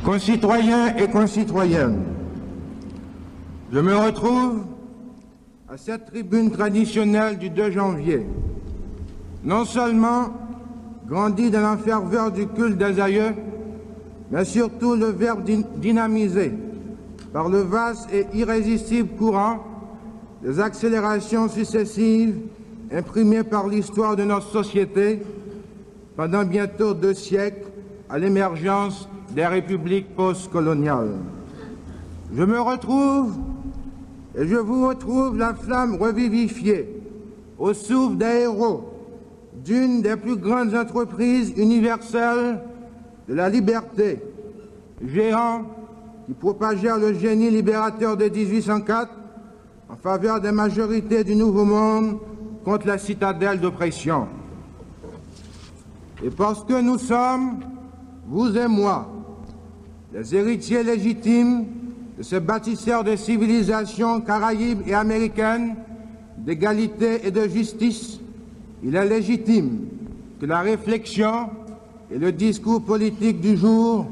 Concitoyens et concitoyennes, je me retrouve à cette tribune traditionnelle du 2 janvier, non seulement grandi dans la ferveur du culte des aïeux, mais surtout le verbe dynamisé par le vaste et irrésistible courant des accélérations successives imprimées par l'histoire de notre société pendant bientôt 2 siècles à l'émergence des républiques postcoloniales. Je me retrouve et je vous retrouve la flamme revivifiée au souffle des héros d'une des plus grandes entreprises universelles de la liberté, géants qui propagèrent le génie libérateur de 1804 en faveur des majorités du Nouveau Monde contre la citadelle d'oppression. Et parce que nous sommes, vous et moi, les héritiers légitimes de ces bâtisseurs de civilisations caraïbes et américaines, d'égalité et de justice, il est légitime que la réflexion et le discours politique du jour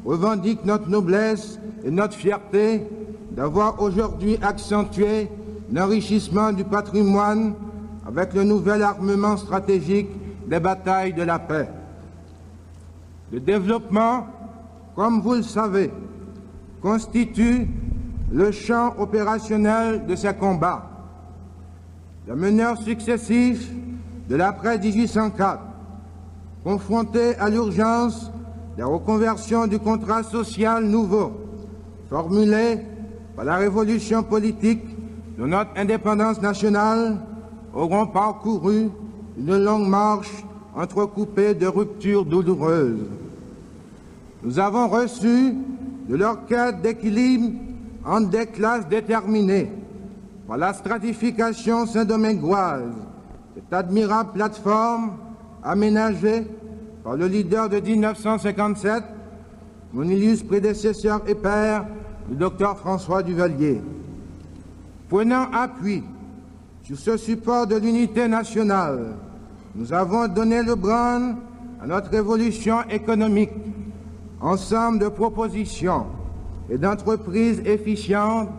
revendiquent notre noblesse et notre fierté d'avoir aujourd'hui accentué l'enrichissement du patrimoine avec le nouvel armement stratégique des batailles de la paix. Le développement, comme vous le savez, constitue le champ opérationnel de ces combats. Les meneurs successifs de l'après-1804, confrontés à l'urgence des reconversions du contrat social nouveau, formulé par la révolution politique de notre indépendance nationale, auront parcouru une longue marche entrecoupée de ruptures douloureuses. Nous avons reçu de leur quête d'équilibre entre des classes déterminées par la stratification saint-domingoise, cette admirable plateforme aménagée par le leader de 1957, mon illustre prédécesseur et père, le docteur François Duvalier. Prenant appui sur ce support de l'unité nationale, nous avons donné le branle à notre révolution économique, ensemble de propositions et d'entreprises efficientes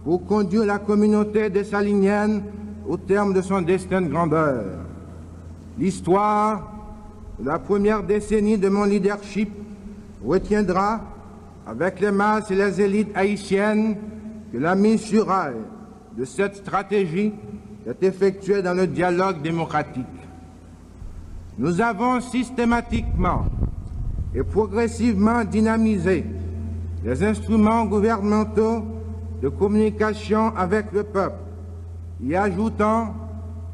pour conduire la communauté dessalinienne au terme de son destin de grandeur. L'histoire de la première décennie de mon leadership retiendra, avec les masses et les élites haïtiennes, que la mise sur rail de cette stratégie est effectuée dans le dialogue démocratique. Nous avons systématiquement et progressivement dynamisé les instruments gouvernementaux de communication avec le peuple, y ajoutant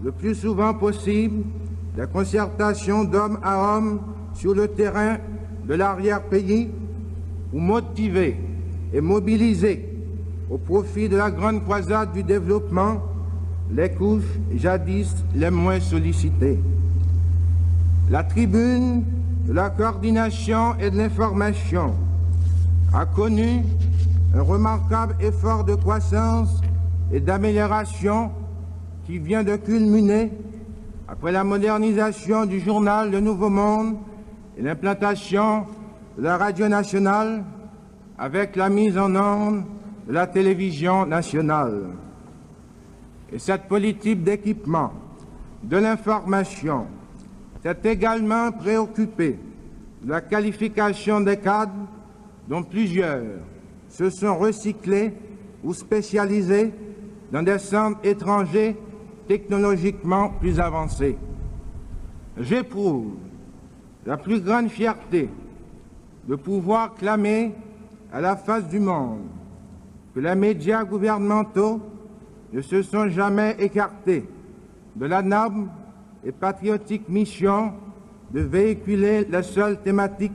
le plus souvent possible des concertations d'homme à homme sur le terrain de l'arrière-pays pour motiver et mobiliser au profit de la grande croisade du développement les couches jadis les moins sollicitées. La tribune de la coordination et de l'information a connu un remarquable effort de croissance et d'amélioration qui vient de culminer après la modernisation du journal Le Nouveau Monde et l'implantation de la radio nationale avec la mise en onde de la télévision nationale. Et cette politique d'équipement de l'information s'est également préoccupée de la qualification des cadres dont plusieurs se sont recyclés ou spécialisés dans des centres étrangers technologiquement plus avancés. J'éprouve la plus grande fierté de pouvoir clamer à la face du monde que les médias gouvernementaux ne se sont jamais écartés de la noble et patriotique mission de véhiculer les seules thématiques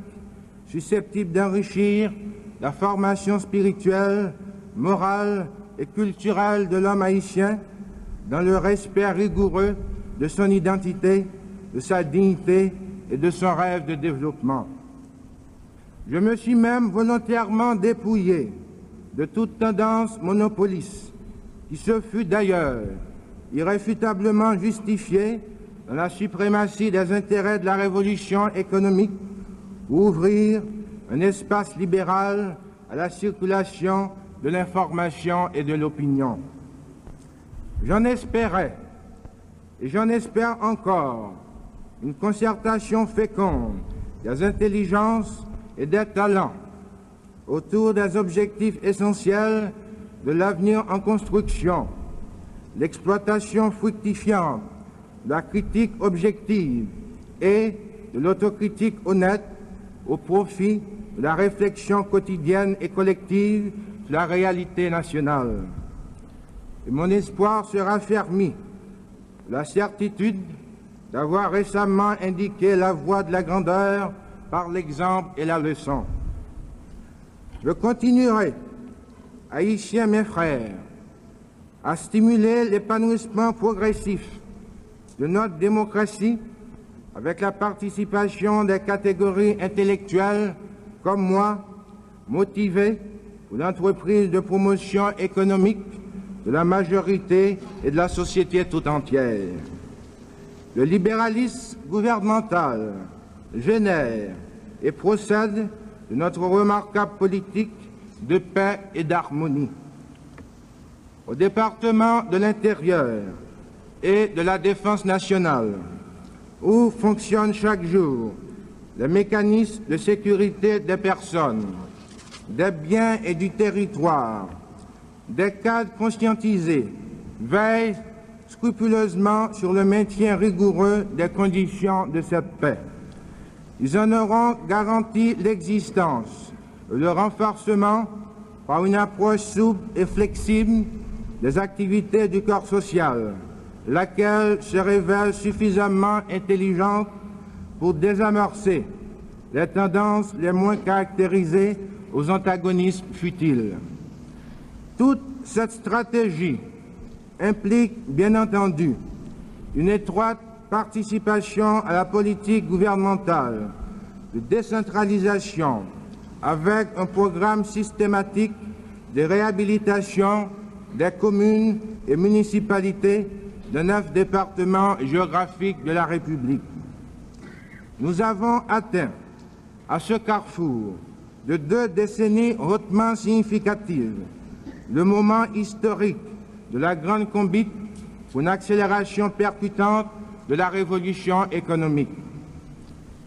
susceptibles d'enrichir la formation spirituelle, morale et culturelle de l'homme haïtien dans le respect rigoureux de son identité, de sa dignité et de son rêve de développement. Je me suis même volontairement dépouillé de toute tendance monopoliste, qui se fut d'ailleurs irréfutablement justifiée dans la suprématie des intérêts de la révolution économique pour ouvrir un espace libéral à la circulation de l'information et de l'opinion. J'en espérais, et j'en espère encore, une concertation féconde des intelligences et des talents autour des objectifs essentiels de l'avenir en construction, l'exploitation fructifiante, la critique objective et de l'autocritique honnête au profit de la réflexion quotidienne et collective sur la réalité nationale. Et mon espoir se raffermit, la certitude d'avoir récemment indiqué la voie de la grandeur par l'exemple et la leçon. Je continuerai, Haïtiens mes frères, à stimuler l'épanouissement progressif de notre démocratie avec la participation des catégories intellectuelles comme moi, motivées pour l'entreprise de promotion économique de la majorité et de la société tout entière. Le libéralisme gouvernemental génère et procède de notre remarquable politique de paix et d'harmonie. Au département de l'Intérieur et de la Défense nationale, où fonctionnent chaque jour les mécanismes de sécurité des personnes, des biens et du territoire, des cadres conscientisés veillent scrupuleusement sur le maintien rigoureux des conditions de cette paix. Ils en auront garanti l'existence et le renforcement par une approche souple et flexible des activités du corps social, laquelle se révèle suffisamment intelligente pour désamorcer les tendances les moins caractérisées aux antagonismes futiles. Toute cette stratégie implique, bien entendu, une étroite participation à la politique gouvernementale de décentralisation avec un programme systématique de réhabilitation des communes et municipalités de 9 départements géographiques de la République. Nous avons atteint, à ce carrefour de 2 décennies hautement significatives, le moment historique de la grande combite pour une accélération percutante de la révolution économique.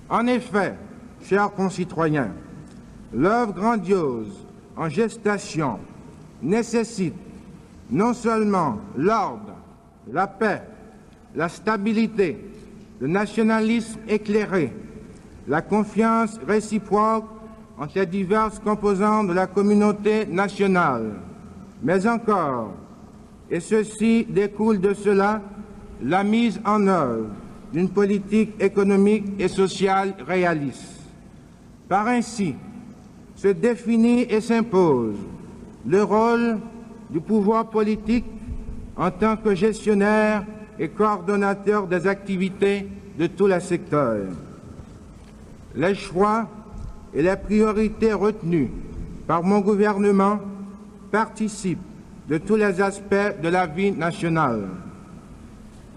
En effet, chers concitoyens, l'œuvre grandiose en gestation nécessite non seulement l'ordre, la paix, la stabilité, le nationalisme éclairé, la confiance réciproque entre les diverses composantes de la communauté nationale, mais encore, et ceci découle de cela, la mise en œuvre d'une politique économique et sociale réaliste. Par ainsi, se définit et s'impose le rôle du pouvoir politique en tant que gestionnaire et coordonnateur des activités de tous les secteurs. Les choix et les priorités retenues par mon gouvernement participent de tous les aspects de la vie nationale.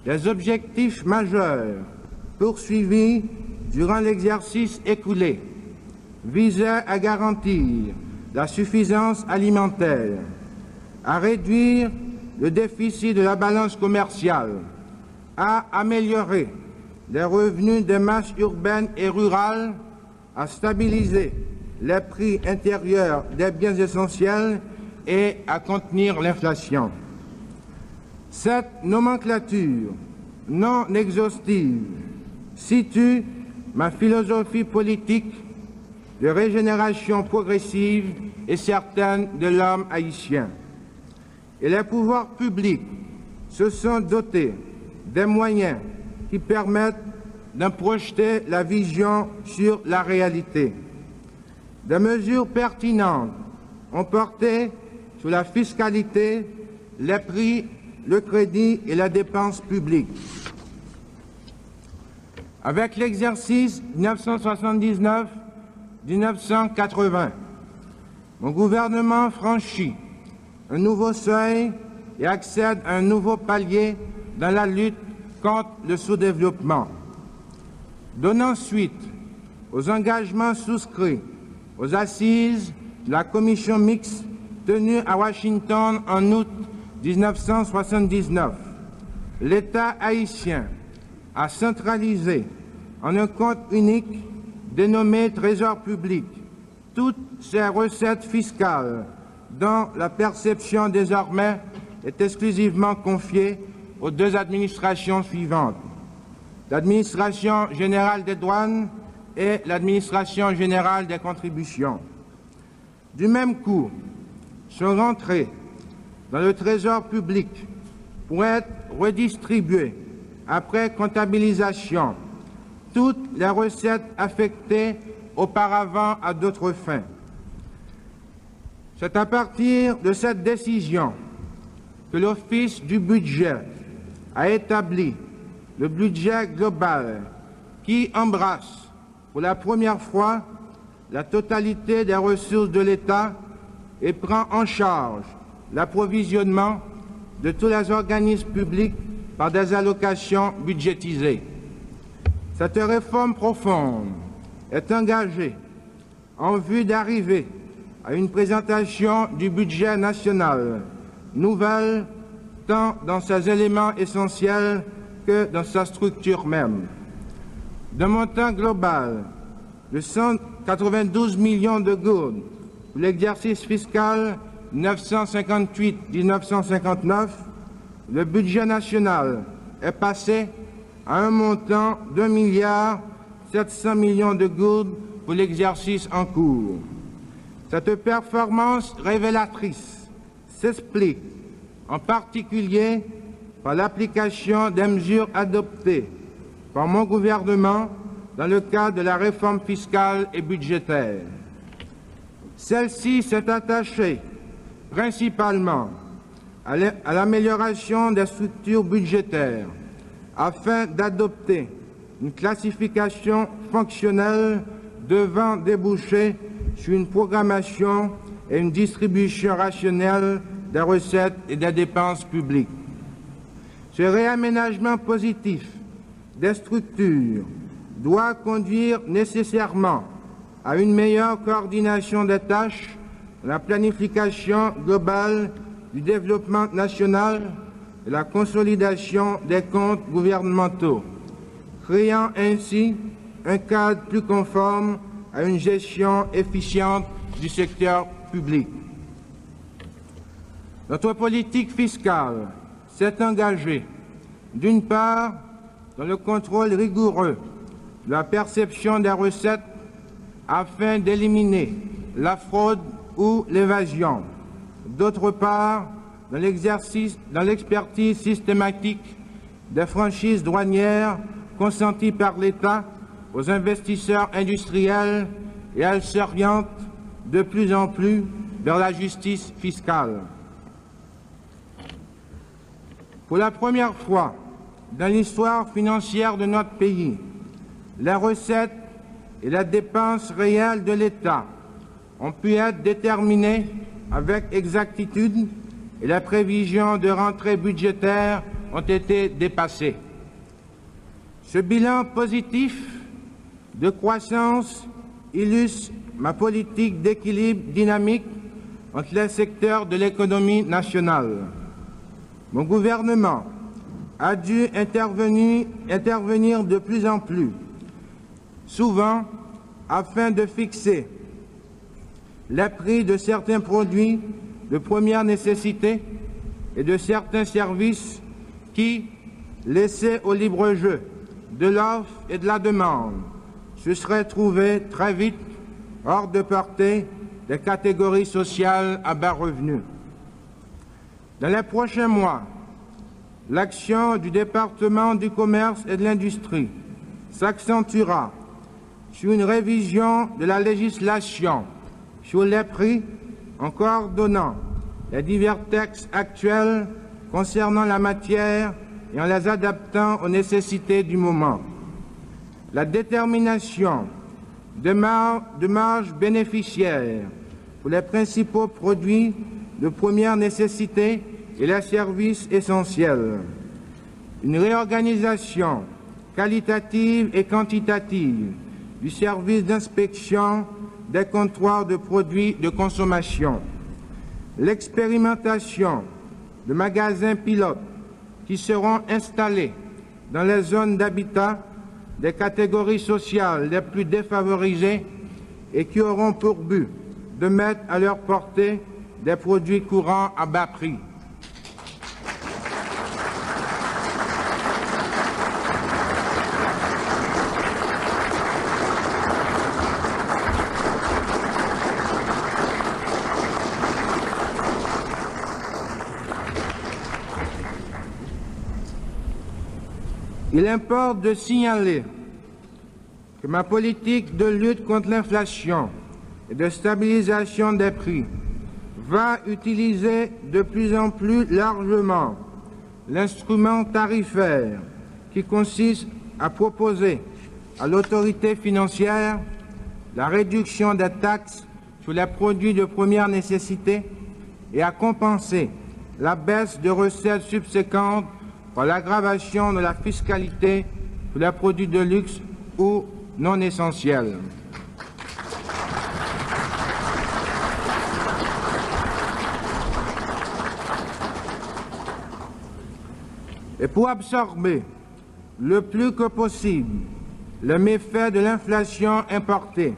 Les objectifs majeurs poursuivis durant l'exercice écoulé visaient à garantir la suffisance alimentaire, à réduire le déficit de la balance commerciale, à améliorer les revenus des masses urbaines et rurales, à stabiliser les prix intérieurs des biens essentiels et à contenir l'inflation. Cette nomenclature non exhaustive situe ma philosophie politique de régénération progressive et certaine de l'homme haïtien. Et les pouvoirs publics se sont dotés des moyens qui permettent d'en projeter la vision sur la réalité. Des mesures pertinentes ont porté sur la fiscalité, les prix, le crédit et la dépense publique. Avec l'exercice 1979-1980, mon gouvernement franchit un nouveau seuil et accède à un nouveau palier dans la lutte contre le sous-développement. Donnant suite aux engagements souscrits aux assises de la commission mixte tenue à Washington en août 1979, l'État haïtien a centralisé en un compte unique dénommé Trésor public toutes ses recettes fiscales dont la perception désormais est exclusivement confiée aux deux administrations suivantes, l'administration générale des douanes et l'administration générale des contributions. Du même coup, sont rentrées dans le Trésor public pour être redistribuées après comptabilisation toutes les recettes affectées auparavant à d'autres fins. C'est à partir de cette décision que l'Office du budget a établi le budget global qui embrasse pour la première fois la totalité des ressources de l'État et prend en charge l'approvisionnement de tous les organismes publics par des allocations budgétisées. Cette réforme profonde est engagée en vue d'arriver à une présentation du budget national nouvelle tant dans ses éléments essentiels que dans sa structure même. D'un montant global de 192 millions de gourdes pour l'exercice fiscal 1958-1959, le budget national est passé à un montant d'1,7 milliard de gourdes pour l'exercice en cours. Cette performance révélatrice s'explique en particulier par l'application des mesures adoptées par mon gouvernement dans le cadre de la réforme fiscale et budgétaire. Celle-ci s'est attachée principalement à l'amélioration des structures budgétaires afin d'adopter une classification fonctionnelle devant déboucher sur une programmation et une distribution rationnelle des recettes et des dépenses publiques. Ce réaménagement positif des structures doit conduire nécessairement à une meilleure coordination des tâches, la planification globale du développement national et la consolidation des comptes gouvernementaux, créant ainsi un cadre plus conforme à une gestion efficiente du secteur public. Notre politique fiscale s'est engagée, d'une part, dans le contrôle rigoureux de la perception des recettes afin d'éliminer la fraude ou l'évasion, d'autre part, dans l'expertise systématique des franchises douanières consenties par l'État aux investisseurs industriels, et elles s'orientent de plus en plus vers la justice fiscale. Pour la première fois dans l'histoire financière de notre pays, les recettes et les dépenses réelles de l'État ont pu être déterminées avec exactitude et les prévisions de rentrée budgétaire ont été dépassées. Ce bilan positif de croissance illustre ma politique d'équilibre dynamique entre les secteurs de l'économie nationale. Mon gouvernement a dû intervenir de plus en plus souvent afin de fixer les prix de certains produits de première nécessité et de certains services qui, laissés au libre jeu de l'offre et de la demande, se seraient trouvés très vite hors de portée des catégories sociales à bas revenus. Dans les prochains mois, l'action du département du commerce et de l'industrie s'accentuera sur une révision de la législation sur les prix en coordonnant les divers textes actuels concernant la matière et en les adaptant aux nécessités du moment. La détermination de marges bénéficiaires pour les principaux produits de première nécessité et les services essentiels. Une réorganisation qualitative et quantitative du service d'inspection des comptoirs de produits de consommation, l'expérimentation de magasins pilotes qui seront installés dans les zones d'habitat des catégories sociales les plus défavorisées et qui auront pour but de mettre à leur portée des produits courants à bas prix. Il importe de signaler que ma politique de lutte contre l'inflation et de stabilisation des prix va utiliser de plus en plus largement l'instrument tarifaire qui consiste à proposer à l'autorité financière la réduction des taxes sur les produits de première nécessité et à compenser la baisse de recettes subséquentes par l'aggravation de la fiscalité sur les produits de luxe ou non essentiels. Et pour absorber le plus que possible le méfait de l'inflation importée,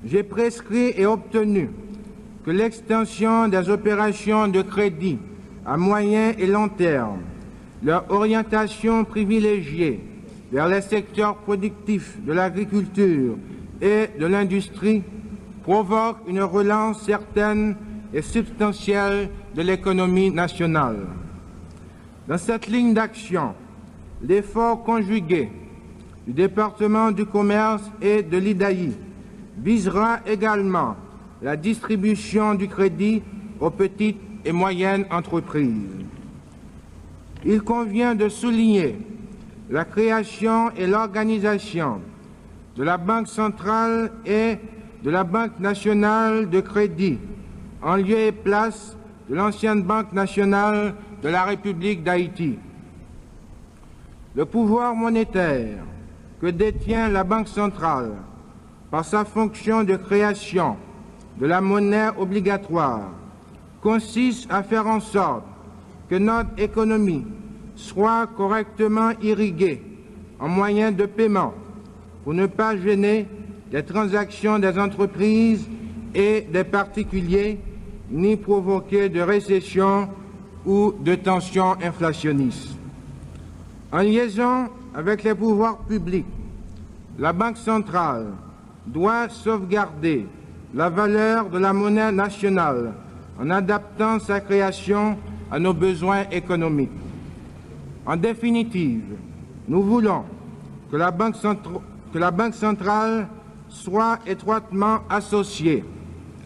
j'ai prescrit et obtenu que l'extension des opérations de crédit à moyen et long terme, leur orientation privilégiée vers les secteurs productifs de l'agriculture et de l'industrie provoque une relance certaine et substantielle de l'économie nationale. Dans cette ligne d'action, l'effort conjugué du département du commerce et de l'IDAI visera également la distribution du crédit aux petites et moyennes entreprises. Il convient de souligner la création et l'organisation de la Banque centrale et de la Banque nationale de crédit en lieu et place de l'ancienne Banque nationale de la République d'Haïti. Le pouvoir monétaire que détient la Banque centrale par sa fonction de création de la monnaie obligatoire consiste à faire en sorte que notre économie soit correctement irriguée en moyens de paiement pour ne pas gêner les transactions des entreprises et des particuliers, ni provoquer de récession ou de tensions inflationnistes. En liaison avec les pouvoirs publics, la Banque centrale doit sauvegarder la valeur de la monnaie nationale en adaptant sa création à nos besoins économiques. En définitive, nous voulons que la Banque centrale soit étroitement associée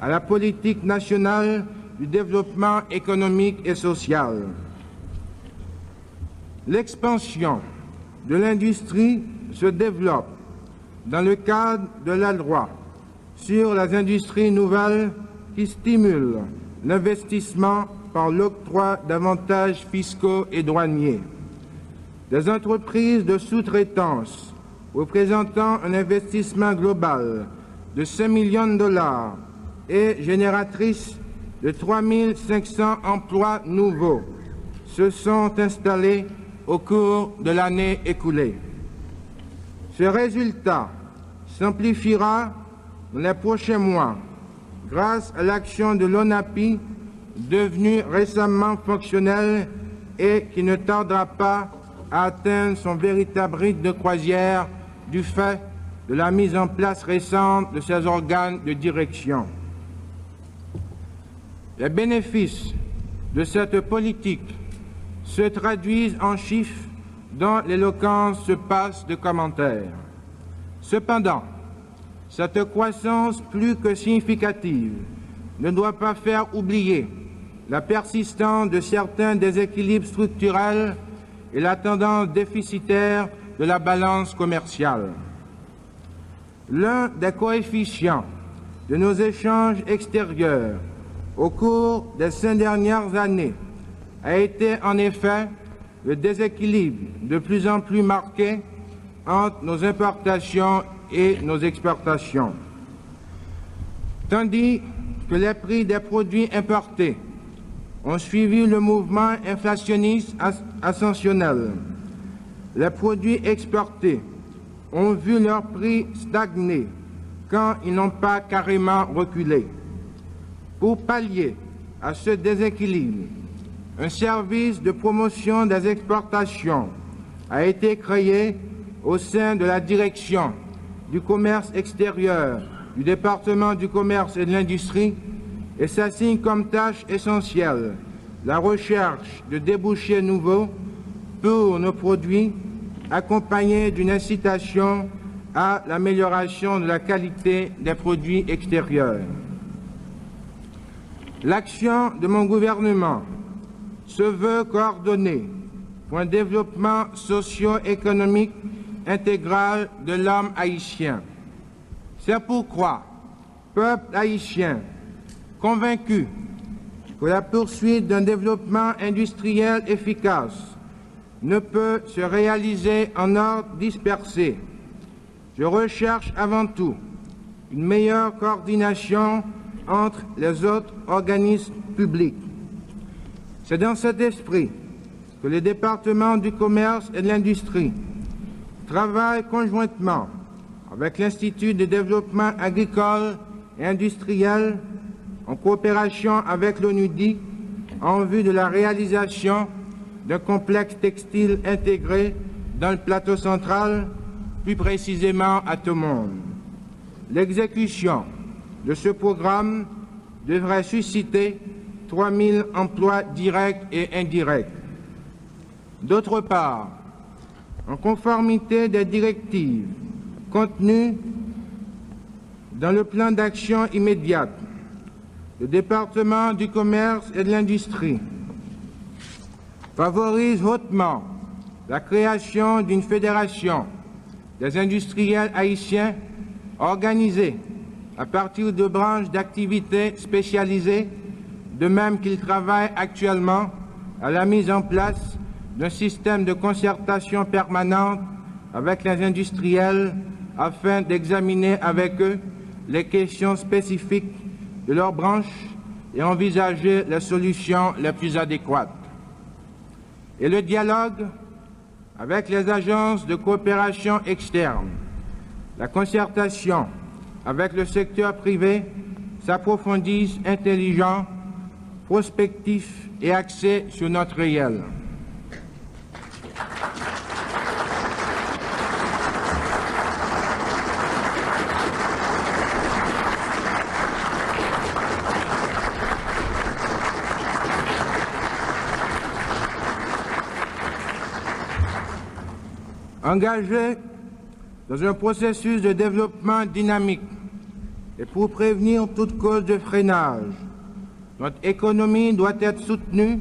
à la politique nationale du développement économique et social. L'expansion de l'industrie se développe dans le cadre de la loi sur les industries nouvelles qui stimule l'investissement par l'octroi d'avantages fiscaux et douaniers. Des entreprises de sous-traitance représentant un investissement global de 5 millions de dollars et génératrices de 3 500 emplois nouveaux se sont installés au cours de l'année écoulée. Ce résultat s'amplifiera dans les prochains mois grâce à l'action de l'ONAPI, devenue récemment fonctionnelle et qui ne tardera pas à atteindre son véritable rythme de croisière du fait de la mise en place récente de ses organes de direction. Les bénéfices de cette politique se traduisent en chiffres dont l'éloquence se passe de commentaires. Cependant, cette croissance plus que significative ne doit pas faire oublier la persistance de certains déséquilibres structurels et la tendance déficitaire de la balance commerciale. L'un des coefficients de nos échanges extérieurs au cours des 5 dernières années a été en effet le déséquilibre de plus en plus marqué entre nos importations et nos exportations. Tandis que les prix des produits importés ont suivi le mouvement inflationniste ascensionnel, les produits exportés ont vu leur prix stagner quand ils n'ont pas carrément reculé. Pour pallier à ce déséquilibre, un service de promotion des exportations a été créé au sein de la direction du commerce extérieur du département du commerce et de l'industrie et s'assigne comme tâche essentielle la recherche de débouchés nouveaux pour nos produits, accompagnés d'une incitation à l'amélioration de la qualité des produits extérieurs. L'action de mon gouvernement se veut coordonnée pour un développement socio-économique intégral de l'homme haïtien. C'est pourquoi, peuple haïtien, convaincu que la poursuite d'un développement industriel efficace ne peut se réaliser en ordre dispersé, je recherche avant tout une meilleure coordination entre les autres organismes publics. C'est dans cet esprit que le département du commerce et de l'industrie travaille conjointement avec l'Institut de développement agricole et industriel en coopération avec l'ONUDI en vue de la réalisation d'un complexe textile intégré dans le plateau central, plus précisément à Tomone. L'exécution de ce programme devrait susciter 3 000 emplois directs et indirects. D'autre part, en conformité des directives contenues dans le plan d'action immédiate, le département du commerce et de l'industrie favorise hautement la création d'une fédération des industriels haïtiens organisée à partir de branches d'activités spécialisées, de même qu'il travaille actuellement à la mise en place d'un système de concertation permanente avec les industriels afin d'examiner avec eux les questions spécifiques de leur branche et envisager les solutions les plus adéquates. Et le dialogue avec les agences de coopération externe, la concertation avec le secteur privé s'approfondissent intelligent, prospectif et axé sur notre réel. Engagé dans un processus de développement dynamique et pour prévenir toute cause de freinage, notre économie doit être soutenue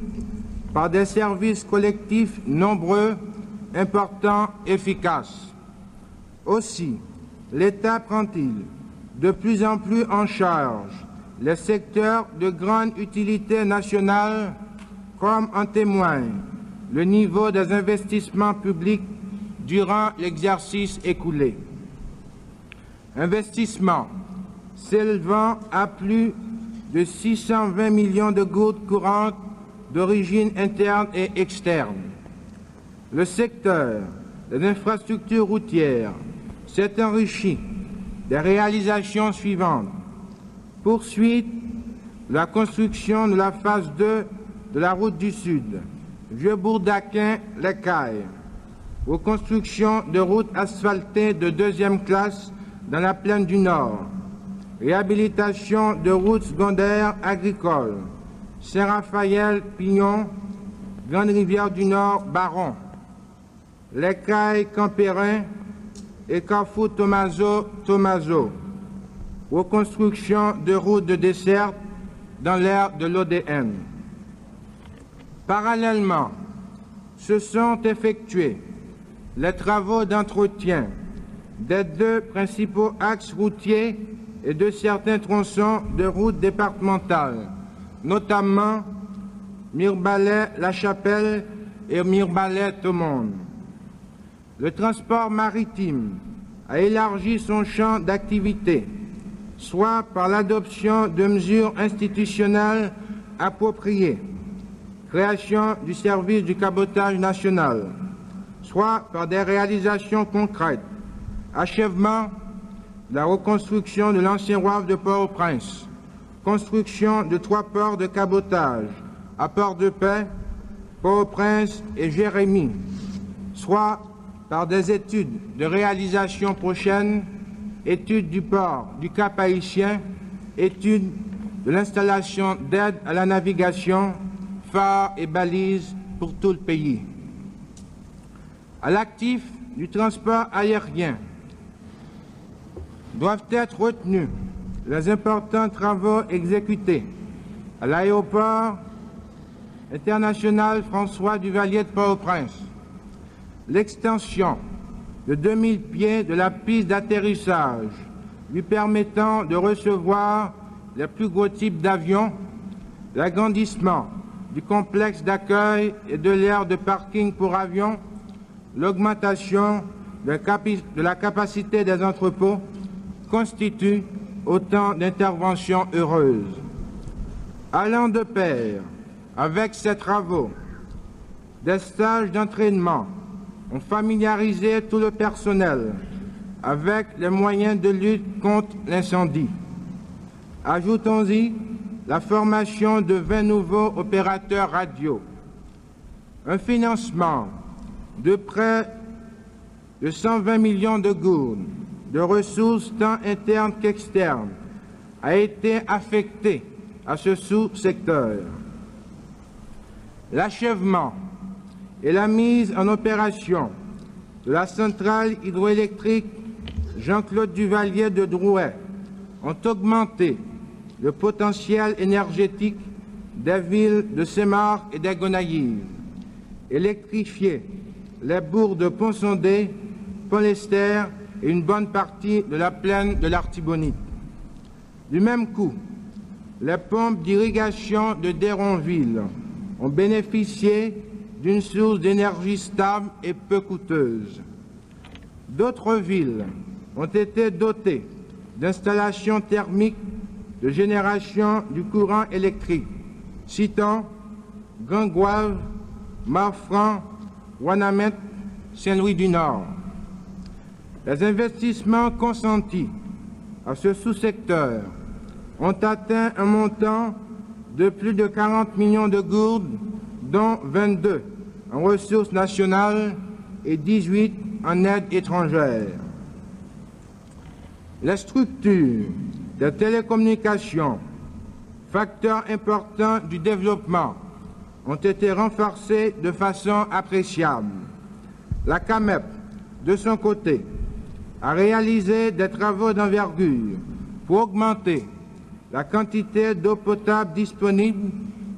par des services collectifs nombreux, importants, efficaces. Aussi, l'État prend-il de plus en plus en charge les secteurs de grande utilité nationale, comme en témoigne le niveau des investissements publics durant l'exercice écoulé. Investissement s'élevant à plus de 620 millions de gouttes courantes d'origine interne et externe. Le secteur des infrastructures routières s'est enrichi des réalisations suivantes. Poursuite de la construction de la phase 2 de la route du Sud, Vieux-Bourdaquin-Les Cailles, aux constructions de routes asphaltées de deuxième classe dans la plaine du Nord, réhabilitation de routes secondaires agricoles, Saint-Raphaël-Pignon, Grande-Rivière du Nord, Baron, Les Cailles-Campérin et Carrefour-Tomaso, reconstruction de routes de desserte dans l'ère de l'ODN. Parallèlement, se sont effectués les travaux d'entretien des deux principaux axes routiers et de certains tronçons de routes départementales, notamment Mirebalais-La Chapelle et Mirebalais-Tomone. Le transport maritime a élargi son champ d'activité, soit par l'adoption de mesures institutionnelles appropriées, création du service du cabotage national, soit par des réalisations concrètes, achèvement de la reconstruction de l'ancien wharf de Port-au-Prince, construction de 3 ports de cabotage à Port-de-Paix, Port-au-Prince et Jérémie, soit par des études de réalisation prochaine, études du port du Cap-Haïtien, études de l'installation d'aide à la navigation, phares et balises pour tout le pays. À l'actif du transport aérien doivent être retenus les importants travaux exécutés à l'aéroport international François Duvalier de Port-au-Prince, l'extension de 2000 pieds de la piste d'atterrissage lui permettant de recevoir les plus gros types d'avions, l'agrandissement du complexe d'accueil et de l'aire de parking pour avions, l'augmentation de la capacité des entrepôts constituent autant d'interventions heureuses. Allant de pair avec ces travaux, des stages d'entraînement ont familiarisé tout le personnel avec les moyens de lutte contre l'incendie. Ajoutons-y la formation de 20 nouveaux opérateurs radio, un financement de près de 120 millions de gourdes de ressources tant internes qu'externes a été affecté à ce sous-secteur. L'achèvement et la mise en opération de la centrale hydroélectrique Jean-Claude Duvalier de Drouet ont augmenté le potentiel énergétique des villes de Saint-Marc et des Gonaïves, électrifié les bourgs de Pont-Sondé, Pont-Lester et une bonne partie de la plaine de l'Artibonite. Du même coup, les pompes d'irrigation de Déronville ont bénéficié d'une source d'énergie stable et peu coûteuse. D'autres villes ont été dotées d'installations thermiques de génération du courant électrique, citant Gangoave, Marfranc, Ouanamètre, Saint-Louis-du-Nord. Les investissements consentis à ce sous-secteur ont atteint un montant de plus de 40 millions de gourdes, dont 22 en ressources nationales et 18 en aide étrangère. Les structures des télécommunications, facteurs importants du développement, ont été renforcées de façon appréciable. La CAMEP, de son côté, a réalisé des travaux d'envergure pour augmenter la quantité d'eau potable disponible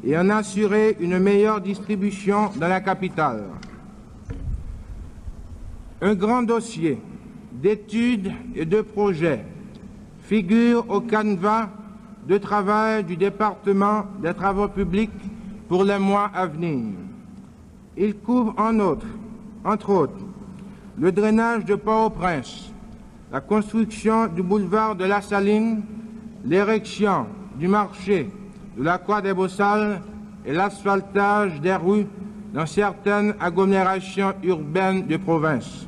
et en assurer une meilleure distribution dans la capitale. Un grand dossier d'études et de projets figure au canevas de travail du département des travaux publics pour les mois à venir. Il couvre entre autres, le drainage de Port-au-Prince, la construction du boulevard de la Saline, l'érection du marché de la Croix des Beaux-Salles et l'asphaltage des rues dans certaines agglomérations urbaines de province.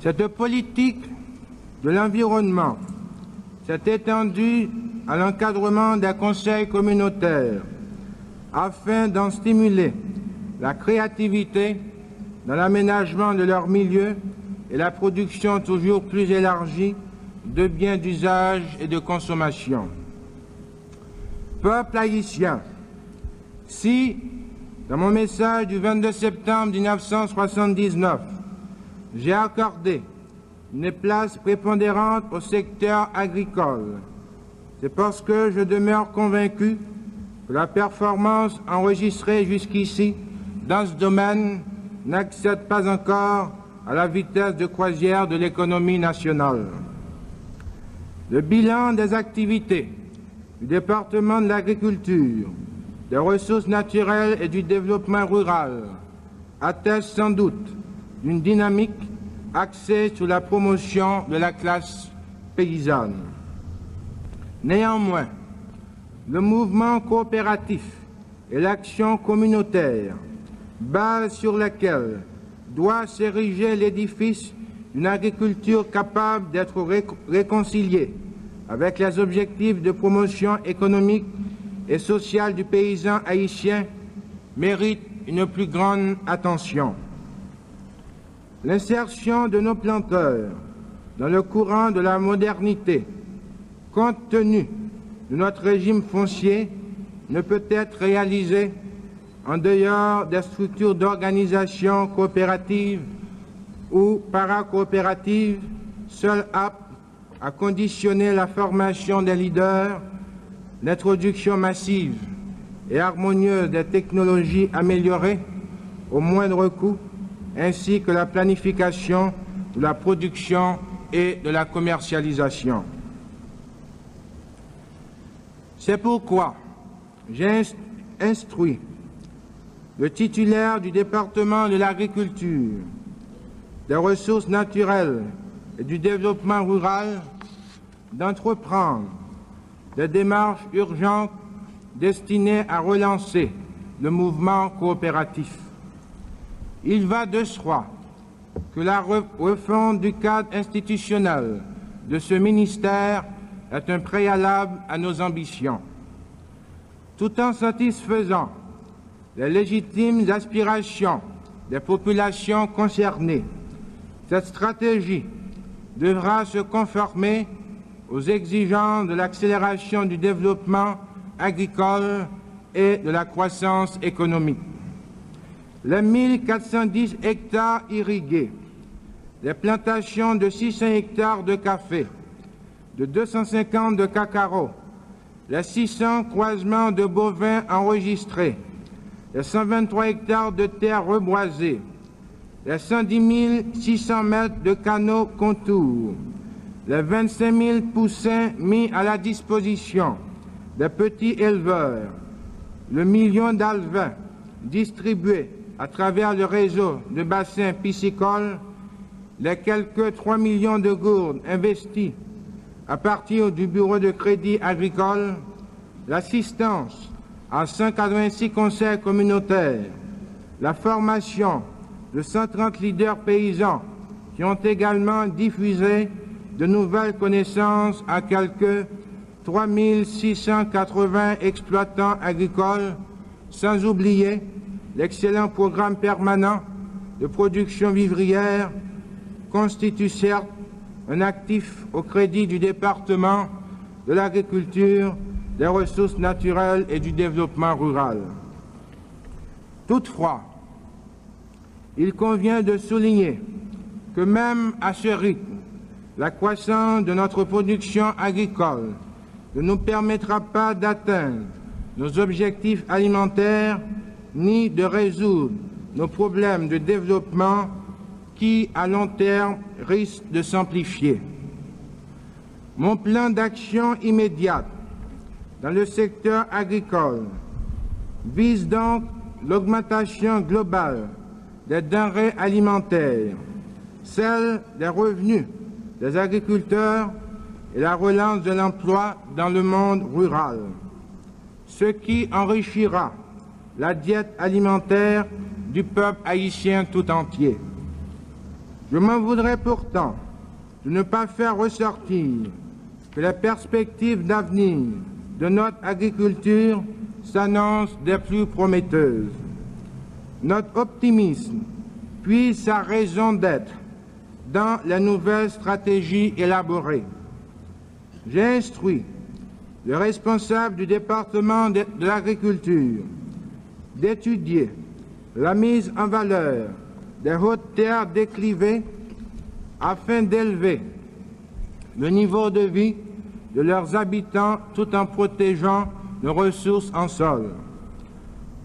Cette politique de l'environnement s'est étendue à l'encadrement des conseils communautaires afin d'en stimuler la créativité dans l'aménagement de leur milieu et la production toujours plus élargie de biens d'usage et de consommation. Peuple haïtien, si, dans mon message du 22 septembre 1979, j'ai accordé une place prépondérante au secteur agricole, c'est parce que je demeure convaincu que la performance enregistrée jusqu'ici dans ce domaine n'accède pas encore à la vitesse de croisière de l'économie nationale. Le bilan des activités du département de l'agriculture, des ressources naturelles et du développement rural atteste sans doute d'une dynamique axée sur la promotion de la classe paysanne. Néanmoins, le mouvement coopératif et l'action communautaire, base sur laquelle doit s'ériger l'édifice d'une agriculture capable d'être réconciliée avec les objectifs de promotion économique et sociale du paysan haïtien, mérite une plus grande attention. L'insertion de nos planteurs dans le courant de la modernité, compte tenu de notre régime foncier, ne peut être réalisée en dehors des structures d'organisation coopérative ou paracoopérative, seules aptes à conditionner la formation des leaders, l'introduction massive et harmonieuse des technologies améliorées au moindre coût, ainsi que la planification de la production et de la commercialisation. C'est pourquoi j'ai instruit le titulaire du département de l'agriculture, des ressources naturelles et du développement rural d'entreprendre des démarches urgentes destinées à relancer le mouvement coopératif. Il va de soi que la refonte du cadre institutionnel de ce ministère est un préalable à nos ambitions. Tout en satisfaisant les légitimes aspirations des populations concernées, cette stratégie devra se conformer aux exigences de l'accélération du développement agricole et de la croissance économique. Les 1410 hectares irrigués, les plantations de 600 hectares de café, de 250 de cacao, les 600 croisements de bovins enregistrés, les 123 hectares de terres reboisées, les 110 600 mètres de canaux contours, les 25 000 poussins mis à la disposition des petits éleveurs, le million d'alevins distribués à travers le réseau de bassins piscicoles, les quelques 3 millions de gourdes investies à partir du Bureau de crédit agricole, l'assistance à 186 conseils communautaires, la formation de 130 leaders paysans qui ont également diffusé de nouvelles connaissances à quelques 3 680 exploitants agricoles, sans oublier l'excellent programme permanent de production vivrière, constitue certes un actif au crédit du département de l'agriculture, des ressources naturelles et du développement rural. Toutefois, il convient de souligner que même à ce rythme, la croissance de notre production agricole ne nous permettra pas d'atteindre nos objectifs alimentaires ni de résoudre nos problèmes de développement qui, à long terme, risquent de s'amplifier. Mon plan d'action immédiate dans le secteur agricole vise donc l'augmentation globale des denrées alimentaires, celle des revenus des agriculteurs et la relance de l'emploi dans le monde rural, ce qui enrichira la diète alimentaire du peuple haïtien tout entier. Je m'en voudrais pourtant de ne pas faire ressortir que les perspectives d'avenir de notre agriculture s'annoncent des plus prometteuses. Notre optimisme puise sa raison d'être dans les nouvelles stratégies élaborées. J'ai instruit le responsable du département de l'agriculture d'étudier la mise en valeur des hautes terres déclivées afin d'élever le niveau de vie de leurs habitants tout en protégeant nos ressources en sol.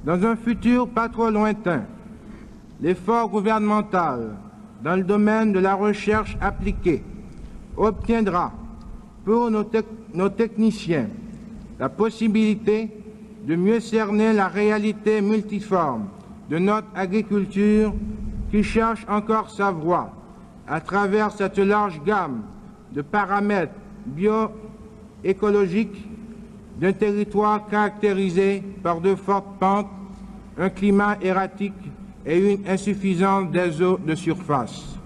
Dans un futur pas trop lointain, l'effort gouvernemental dans le domaine de la recherche appliquée obtiendra pour nos techniciens la possibilité de mieux cerner la réalité multiforme de notre agriculture qui cherche encore sa voie à travers cette large gamme de paramètres bioécologiques d'un territoire caractérisé par de fortes pentes, un climat erratique et une insuffisance des eaux de surface.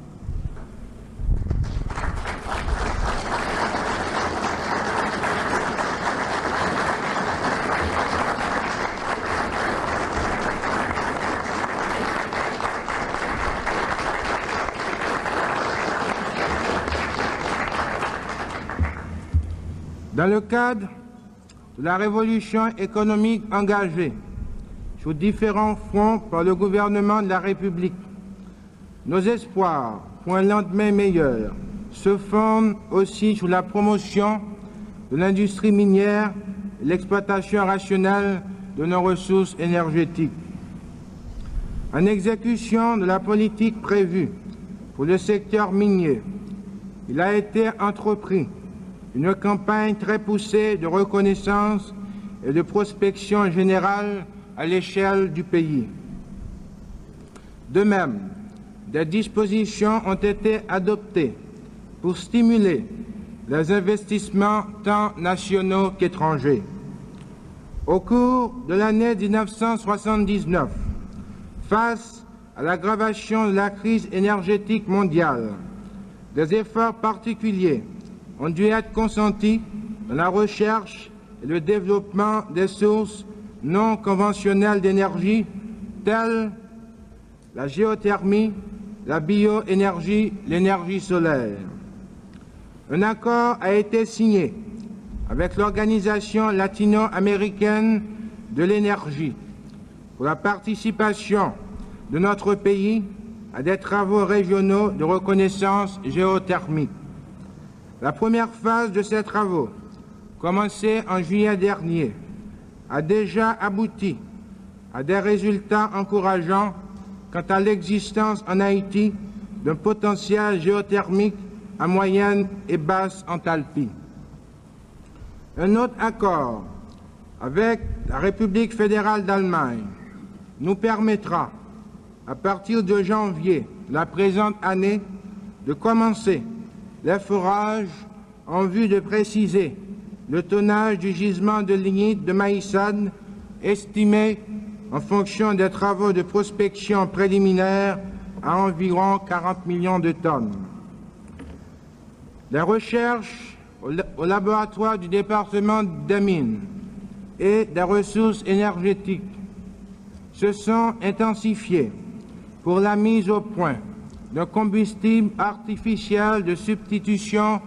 Dans le cadre de la révolution économique engagée sur différents fronts par le gouvernement de la République, nos espoirs pour un lendemain meilleur se fondent aussi sur la promotion de l'industrie minière et l'exploitation rationnelle de nos ressources énergétiques. En exécution de la politique prévue pour le secteur minier, il a été entrepris une campagne très poussée de reconnaissance et de prospection générale à l'échelle du pays. De même, des dispositions ont été adoptées pour stimuler les investissements tant nationaux qu'étrangers. Au cours de l'année 1979, face à l'aggravation de la crise énergétique mondiale, des efforts particuliers ont dû être consentis dans la recherche et le développement des sources non conventionnelles d'énergie telles la géothermie, la bioénergie, l'énergie solaire. Un accord a été signé avec l'Organisation latino-américaine de l'énergie pour la participation de notre pays à des travaux régionaux de reconnaissance géothermique. La première phase de ces travaux, commencée en juillet dernier, a déjà abouti à des résultats encourageants quant à l'existence en Haïti d'un potentiel géothermique à moyenne et basse enthalpie. Un autre accord avec la République fédérale d'Allemagne nous permettra, à partir de janvier de la présente année, de commencer les forages en vue de préciser le tonnage du gisement de lignite de Maïssane, estimé en fonction des travaux de prospection préliminaires à environ 40 millions de tonnes. Les recherches au laboratoire du département des mines et des ressources énergétiques se sont intensifiées pour la mise au point d'un combustible artificiel de substitution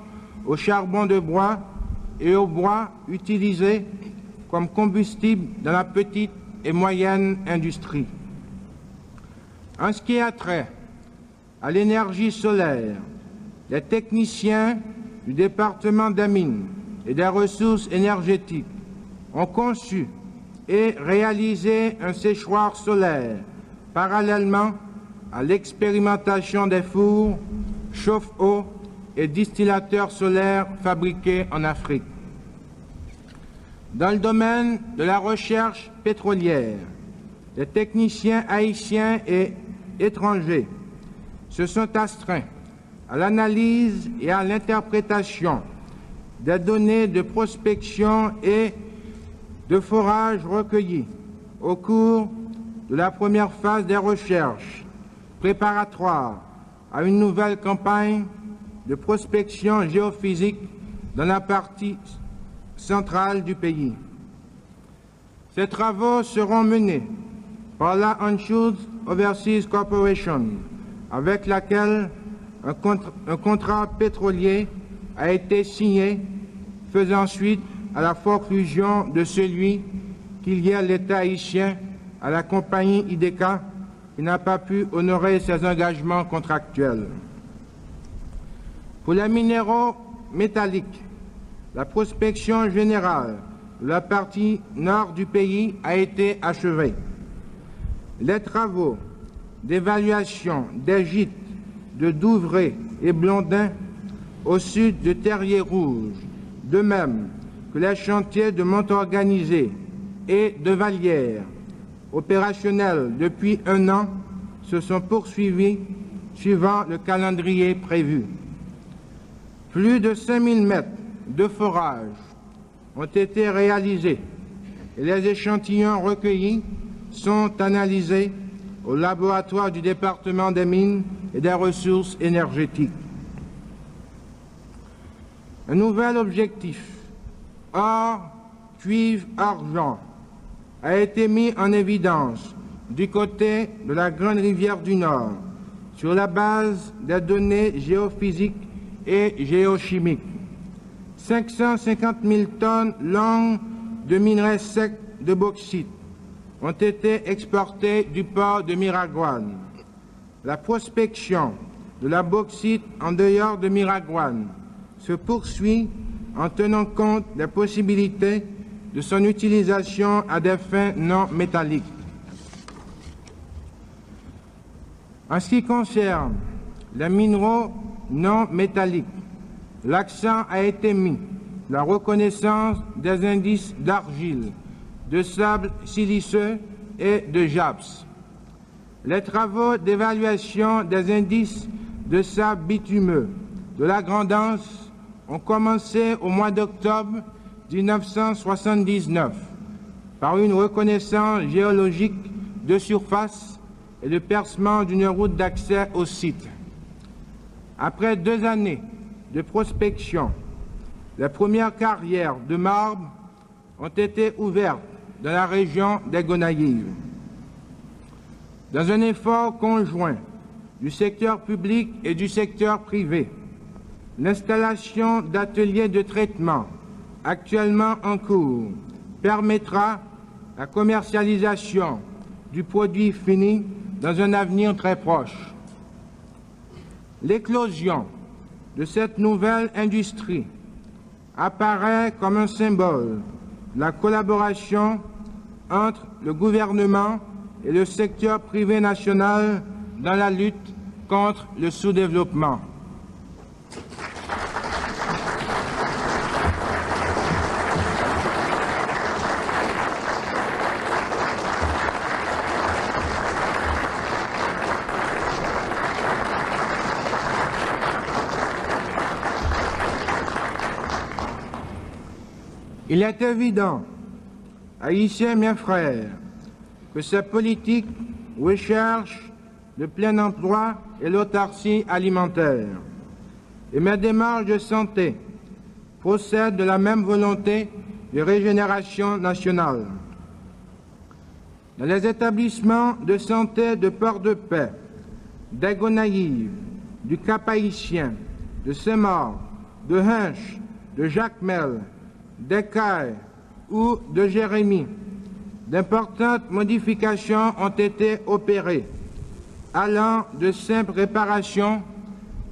au charbon de bois et au bois utilisé comme combustible dans la petite et moyenne industrie. En ce qui a trait à l'énergie solaire, les techniciens du département des mines et des ressources énergétiques ont conçu et réalisé un séchoir solaire parallèlement à l'expérimentation des fours, chauffe-eau et distillateurs solaires fabriqués en Afrique. Dans le domaine de la recherche pétrolière, les techniciens haïtiens et étrangers se sont astreints à l'analyse et à l'interprétation des données de prospection et de forage recueillies au cours de la première phase des recherches préparatoire à une nouvelle campagne de prospection géophysique dans la partie centrale du pays. Ces travaux seront menés par la Anschutz Overseas Corporation, avec laquelle un contrat pétrolier a été signé, faisant suite à la forclusion de celui qu'il y a l'État haïtien à la compagnie IDECA qui n'a pas pu honorer ses engagements contractuels. Pour les minéraux métalliques, la prospection générale de la partie nord du pays a été achevée. Les travaux d'évaluation des gîtes de Douvray et Blondin au sud de Terrier-Rouge, de même que les chantiers de Montorganisé et de Vallières, opérationnels depuis un an, se sont poursuivis suivant le calendrier prévu. Plus de 5000 mètres de forage ont été réalisés et les échantillons recueillis sont analysés au laboratoire du département des mines et des ressources énergétiques. Un nouvel objectif, or, cuivre, argent, a été mis en évidence du côté de la Grande Rivière du Nord sur la base des données géophysiques et géochimiques. 550 000 tonnes longues de minerais secs de bauxite ont été exportées du port de Miragoâne. La prospection de la bauxite en dehors de Miragoâne se poursuit en tenant compte des possibilités de son utilisation à des fins non métalliques. En ce qui concerne les minéraux non métalliques, l'accent a été mis sur la reconnaissance des indices d'argile, de sable siliceux et de JAPS. Les travaux d'évaluation des indices de sable bitumeux de la Grand'Anse ont commencé au mois d'octobre 1979 par une reconnaissance géologique de surface et le percement d'une route d'accès au site. Après 2 années de prospection, les premières carrières de marbre ont été ouvertes dans la région des Gonaïves. Dans un effort conjoint du secteur public et du secteur privé, l'installation d'ateliers de traitement actuellement en cours permettra la commercialisation du produit fini dans un avenir très proche. L'éclosion de cette nouvelle industrie apparaît comme un symbole de la collaboration entre le gouvernement et le secteur privé national dans la lutte contre le sous-développement. Il est évident, haïtiens mes frères, que ces politiques recherchent le plein emploi et l'autarcie alimentaire. Et mes démarches de santé procèdent de la même volonté de régénération nationale. Dans les établissements de santé de Port-de-Paix, des Gonaïves, du Cap-Haïtien, de Saint-Maur, de Hinche, de Jacmel, d'Écailles ou de Jérémie, d'importantes modifications ont été opérées, allant de simples réparations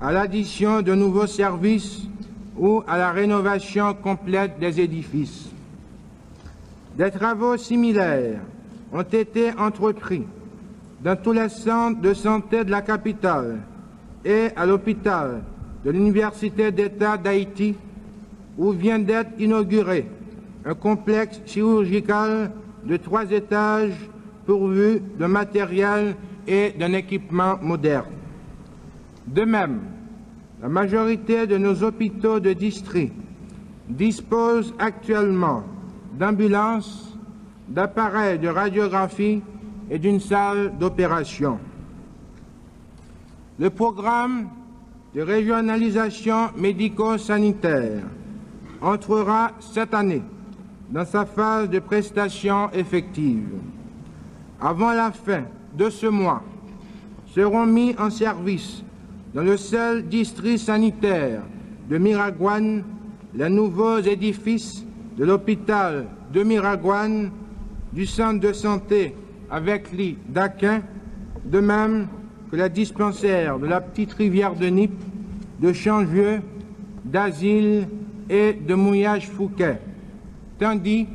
à l'addition de nouveaux services ou à la rénovation complète des édifices. Des travaux similaires ont été entrepris dans tous les centres de santé de la capitale et à l'hôpital de l'Université d'État d'Haïti, où vient d'être inauguré un complexe chirurgical de 3 étages pourvu de matériel et d'un équipement moderne. De même, la majorité de nos hôpitaux de district disposent actuellement d'ambulances, d'appareils de radiographie et d'une salle d'opération. Le programme de régionalisation médico-sanitaire entrera cette année dans sa phase de prestation effective. Avant la fin de ce mois, seront mis en service dans le seul district sanitaire de Miragoâne les nouveaux édifices de l'hôpital de Miragoâne, du centre de santé avec lit d'Aquin, de même que les dispensaires de la petite rivière de Nip, de Changieu, d'Asile et de Mouillage-Fouquet, tandis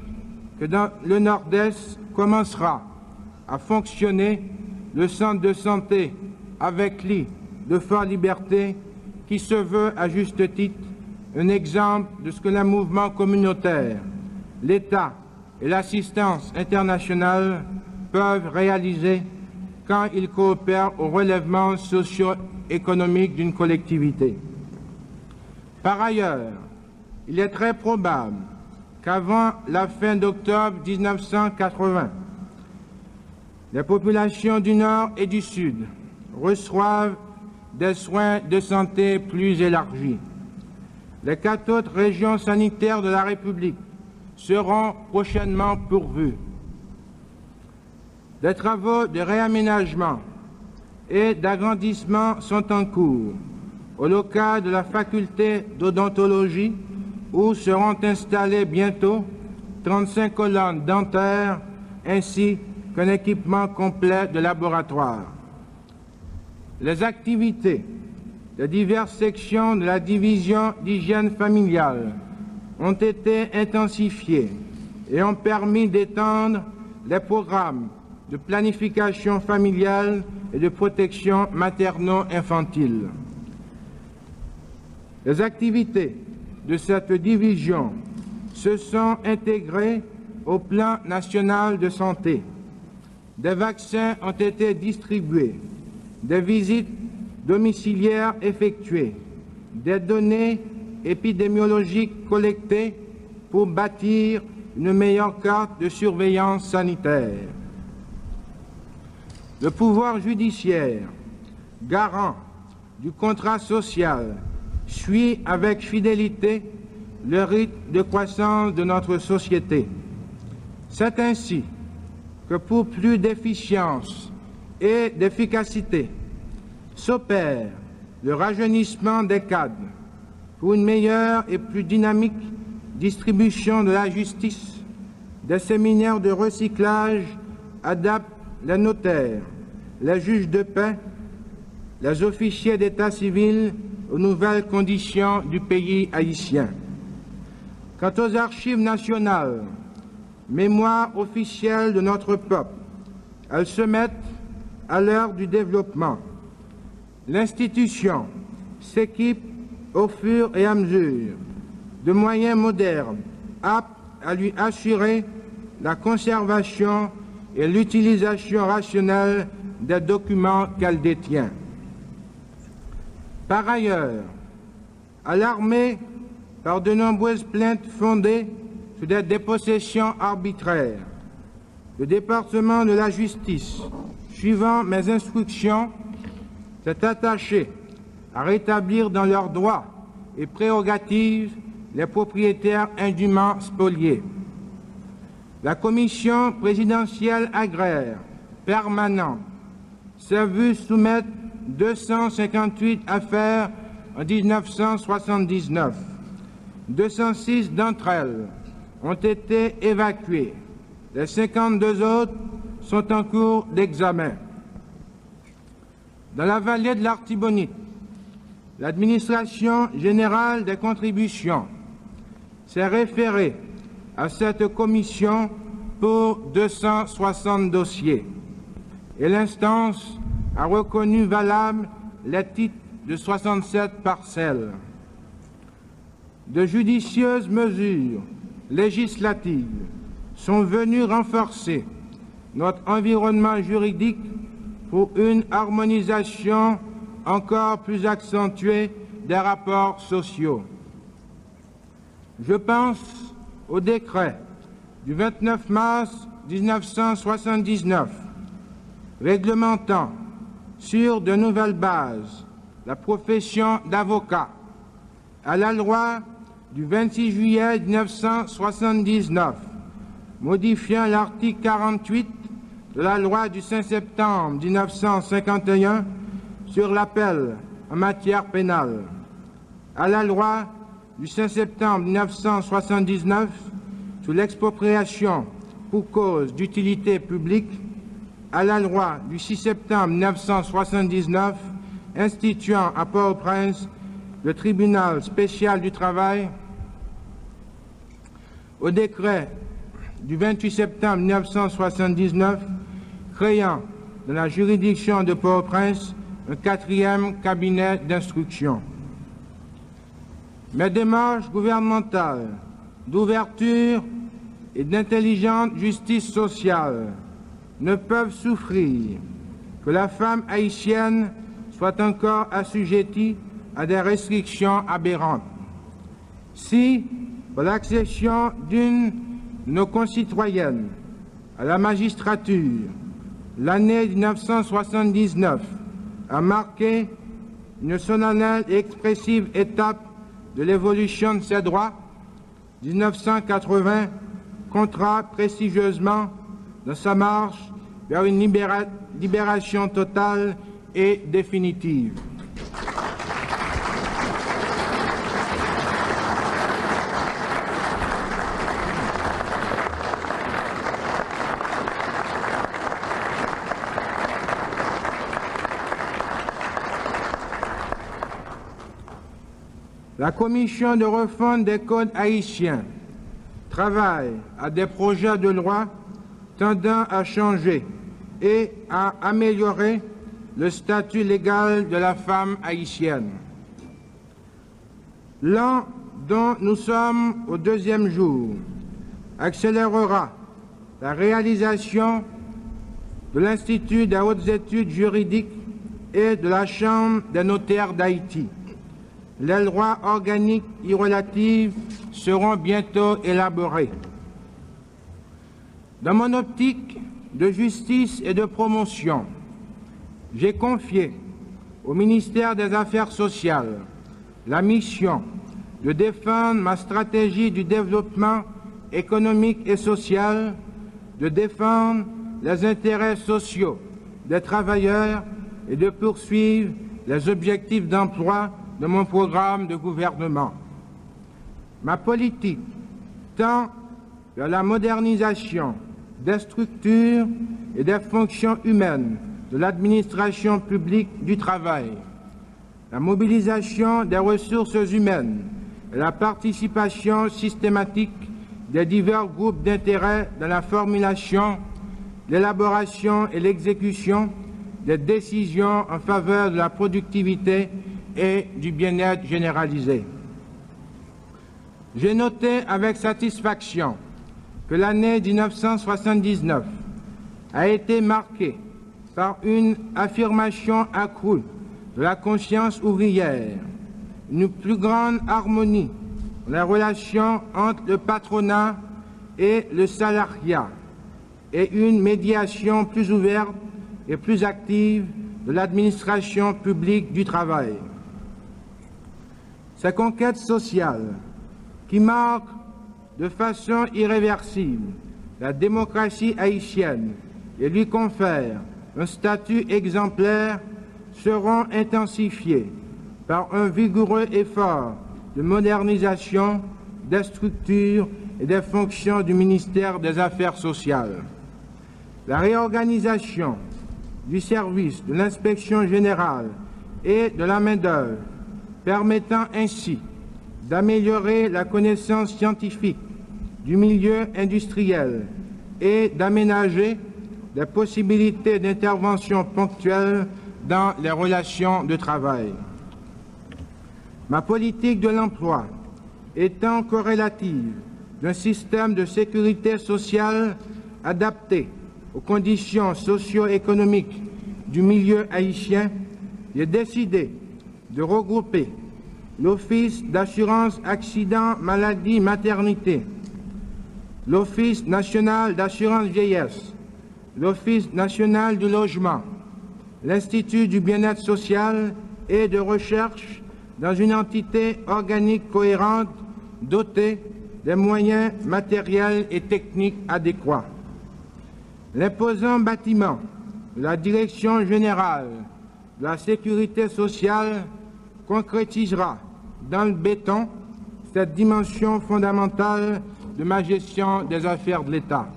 que dans le nord-est commencera à fonctionner le centre de santé avec lit de forte liberté qui se veut, à juste titre, un exemple de ce que le mouvement communautaire, l'État et l'assistance internationale peuvent réaliser quand ils coopèrent au relèvement socio-économique d'une collectivité. Par ailleurs, il est très probable qu'avant la fin d'octobre 1980, les populations du Nord et du Sud reçoivent des soins de santé plus élargis. Les 4 autres régions sanitaires de la République seront prochainement pourvues. Des travaux de réaménagement et d'agrandissement sont en cours au local de la faculté d'odontologie où seront installées bientôt 35 colonnes dentaires ainsi qu'un équipement complet de laboratoire. Les activités de diverses sections de la division d'hygiène familiale ont été intensifiées et ont permis d'étendre les programmes de planification familiale et de protection materno-infantile. Les activités de cette division se sont intégrées au plan national de santé. Des vaccins ont été distribués, des visites domiciliaires effectuées, des données épidémiologiques collectées pour bâtir une meilleure carte de surveillance sanitaire. Le pouvoir judiciaire, garant du contrat social, suit avec fidélité le rythme de croissance de notre société. C'est ainsi que pour plus d'efficience et d'efficacité, s'opère le rajeunissement des cadres pour une meilleure et plus dynamique distribution de la justice. Des séminaires de recyclage adaptent les notaires, les juges de paix, les officiers d'état civil aux nouvelles conditions du pays haïtien. Quant aux archives nationales, mémoire officielle de notre peuple, elles se mettent à l'heure du développement. L'institution s'équipe au fur et à mesure de moyens modernes aptes à lui assurer la conservation et l'utilisation rationnelle des documents qu'elle détient. Par ailleurs, alarmé par de nombreuses plaintes fondées sur des dépossessions arbitraires, le département de la justice, suivant mes instructions, s'est attaché à rétablir dans leurs droits et prérogatives les propriétaires indûment spoliés. La commission présidentielle agraire permanente s'est vue soumettre 258 affaires en 1979. 206 d'entre elles ont été évacuées. Les 52 autres sont en cours d'examen. Dans la vallée de l'Artibonite, l'administration générale des contributions s'est référée à cette commission pour 260 dossiers et l'instance a reconnu valables les titres de 67 parcelles. De judicieuses mesures législatives sont venues renforcer notre environnement juridique pour une harmonisation encore plus accentuée des rapports sociaux. Je pense au décret du 29 mars 1979 réglementant sur de nouvelles bases la profession d'avocat, à la loi du 26 juillet 1979 modifiant l'article 48 de la loi du 5 septembre 1951 sur l'appel en matière pénale, à la loi du 5 septembre 1979 sur l'expropriation pour cause d'utilité publique, à la loi du 6 septembre 1979 instituant à Port-au-Prince le tribunal spécial du travail, au décret du 28 septembre 1979 créant dans la juridiction de Port-au-Prince un 4e cabinet d'instruction. Mes démarches gouvernementales d'ouverture et d'intelligente justice sociale ne peuvent souffrir que la femme haïtienne soit encore assujettie à des restrictions aberrantes. Si, pour l'accession d'une de nos concitoyennes à la magistrature, l'année 1979 a marqué une solennelle et expressive étape de l'évolution de ses droits, 1980 comptera prestigieusement dans sa marche vers une libération totale et définitive. La Commission de refonte des codes haïtiens travaille à des projets de loi tendant à changer et à améliorer le statut légal de la femme haïtienne. L'an dont nous sommes au 2e jour accélérera la réalisation de l'Institut des hautes études juridiques et de la Chambre des notaires d'Haïti. Les lois organiques y relatives seront bientôt élaborées. Dans mon optique de justice et de promotion, j'ai confié au ministère des Affaires sociales la mission de défendre ma stratégie du développement économique et social, de défendre les intérêts sociaux des travailleurs et de poursuivre les objectifs d'emploi de mon programme de gouvernement. Ma politique tend vers la modernisation des structures et des fonctions humaines de l'administration publique du travail, la mobilisation des ressources humaines et la participation systématique des divers groupes d'intérêt dans la formulation, l'élaboration et l'exécution des décisions en faveur de la productivité et du bien-être généralisé. J'ai noté avec satisfaction que l'année 1979 a été marquée par une affirmation accrue de la conscience ouvrière, une plus grande harmonie dans les relations entre le patronat et le salariat et une médiation plus ouverte et plus active de l'administration publique du travail. Ces conquêtes sociales qui marquent de façon irréversible la démocratie haïtienne et lui confèrent un statut exemplaire seront intensifiées par un vigoureux effort de modernisation des structures et des fonctions du ministère des Affaires sociales. La réorganisation du service de l'inspection générale et de la main-d'œuvre permettant ainsi d'améliorer la connaissance scientifique du milieu industriel et d'aménager des possibilités d'intervention ponctuelle dans les relations de travail. Ma politique de l'emploi étant corrélative d'un système de sécurité sociale adapté aux conditions socio-économiques du milieu haïtien, j'ai décidé de regrouper l'Office d'assurance accident, maladie, maternité, l'Office national d'assurance vieillesse, l'Office national du logement, l'Institut du bien-être social et de recherche dans une entité organique cohérente dotée des moyens matériels et techniques adéquats. L'imposant bâtiment de la Direction générale de la sécurité sociale concrétisera dans le béton cette dimension fondamentale de ma gestion des affaires de l'État.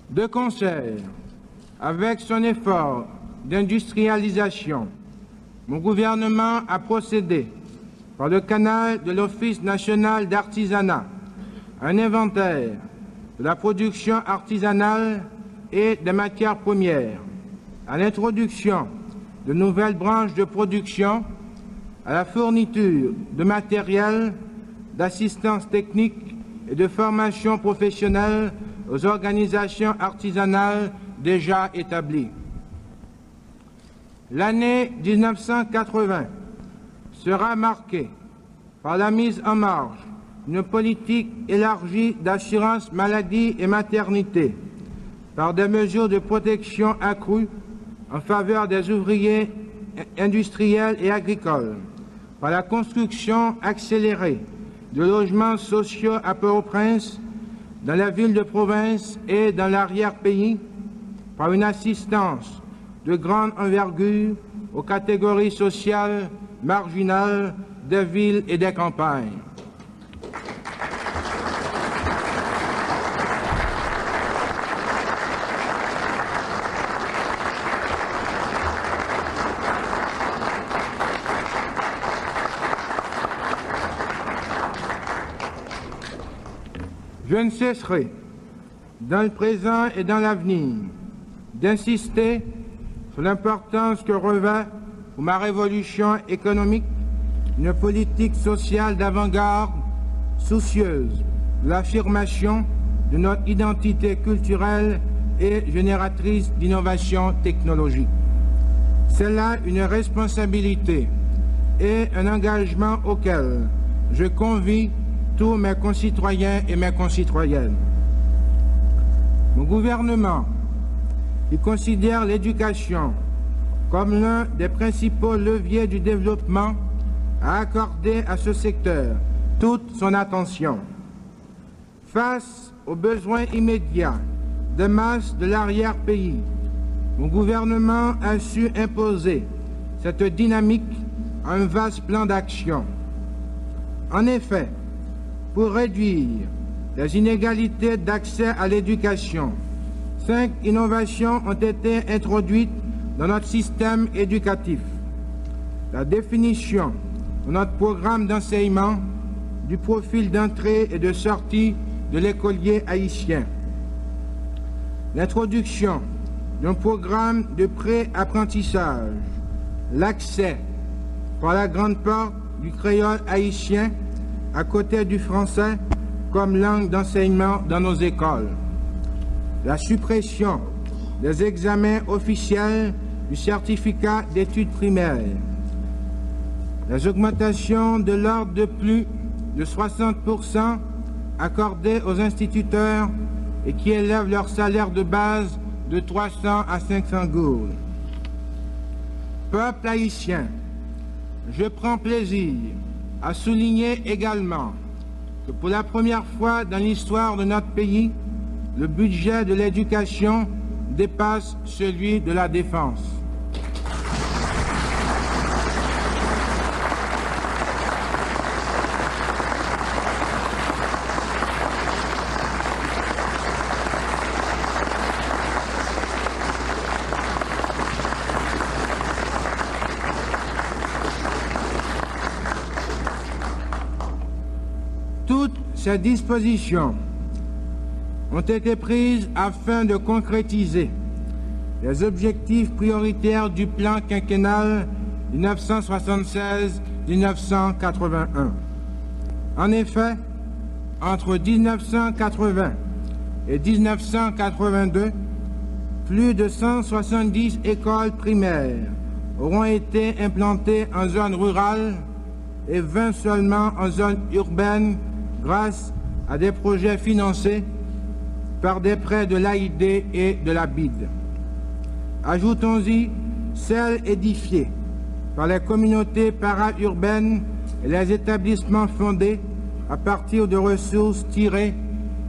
De concert avec son effort d'industrialisation, mon gouvernement a procédé, par le canal de l'Office national d'artisanat, à un inventaire de la production artisanale et des matières premières, à l'introduction de nouvelles branches de production, à la fourniture de matériel, d'assistance technique et de formation professionnelle aux organisations artisanales déjà établies. L'année 1980 sera marquée par la mise en marche d'une politique élargie d'assurance maladie et maternité, par des mesures de protection accrues en faveur des ouvriers industriels et agricoles, par la construction accélérée de logements sociaux à Port-au-Prince, dans les villes de province et dans l'arrière-pays, par une assistance de grande envergure aux catégories sociales marginales des villes et des campagnes. Je ne cesserai, dans le présent et dans l'avenir, d'insister sur l'importance que revêt pour ma révolution économique une politique sociale d'avant-garde soucieuse de l'affirmation de notre identité culturelle et génératrice d'innovation technologique. C'est là une responsabilité et un engagement auquel je convie tous mes concitoyens et mes concitoyennes. Mon gouvernement, qui considère l'éducation comme l'un des principaux leviers du développement, a accordé à ce secteur toute son attention. Face aux besoins immédiats des masses de l'arrière-pays, mon gouvernement a su imposer cette dynamique à un vaste plan d'action. En effet, pour réduire les inégalités d'accès à l'éducation, 5 innovations ont été introduites dans notre système éducatif. La définition de notre programme d'enseignement, du profil d'entrée et de sortie de l'écolier haïtien. L'introduction d'un programme de pré-apprentissage, l'accès par la grande porte du créole haïtien à côté du français comme langue d'enseignement dans nos écoles. La suppression des examens officiels du certificat d'études primaires. Les augmentations de l'ordre de plus de 60% accordées aux instituteurs et qui élèvent leur salaire de base de 300 à 500 gourdes. Peuple haïtien, je prends plaisir à souligner également que pour la première fois dans l'histoire de notre pays, le budget de l'éducation dépasse celui de la défense. Toutes ces dispositions ont été prises afin de concrétiser les objectifs prioritaires du plan quinquennal 1976-1981. En effet, entre 1980 et 1982, plus de 170 écoles primaires auront été implantées en zone rurale et 20 seulement en zone urbaine grâce à des projets financés par des prêts de l'AID et de la BID. Ajoutons-y celles édifiées par les communautés para-urbaines et les établissements fondés à partir de ressources tirées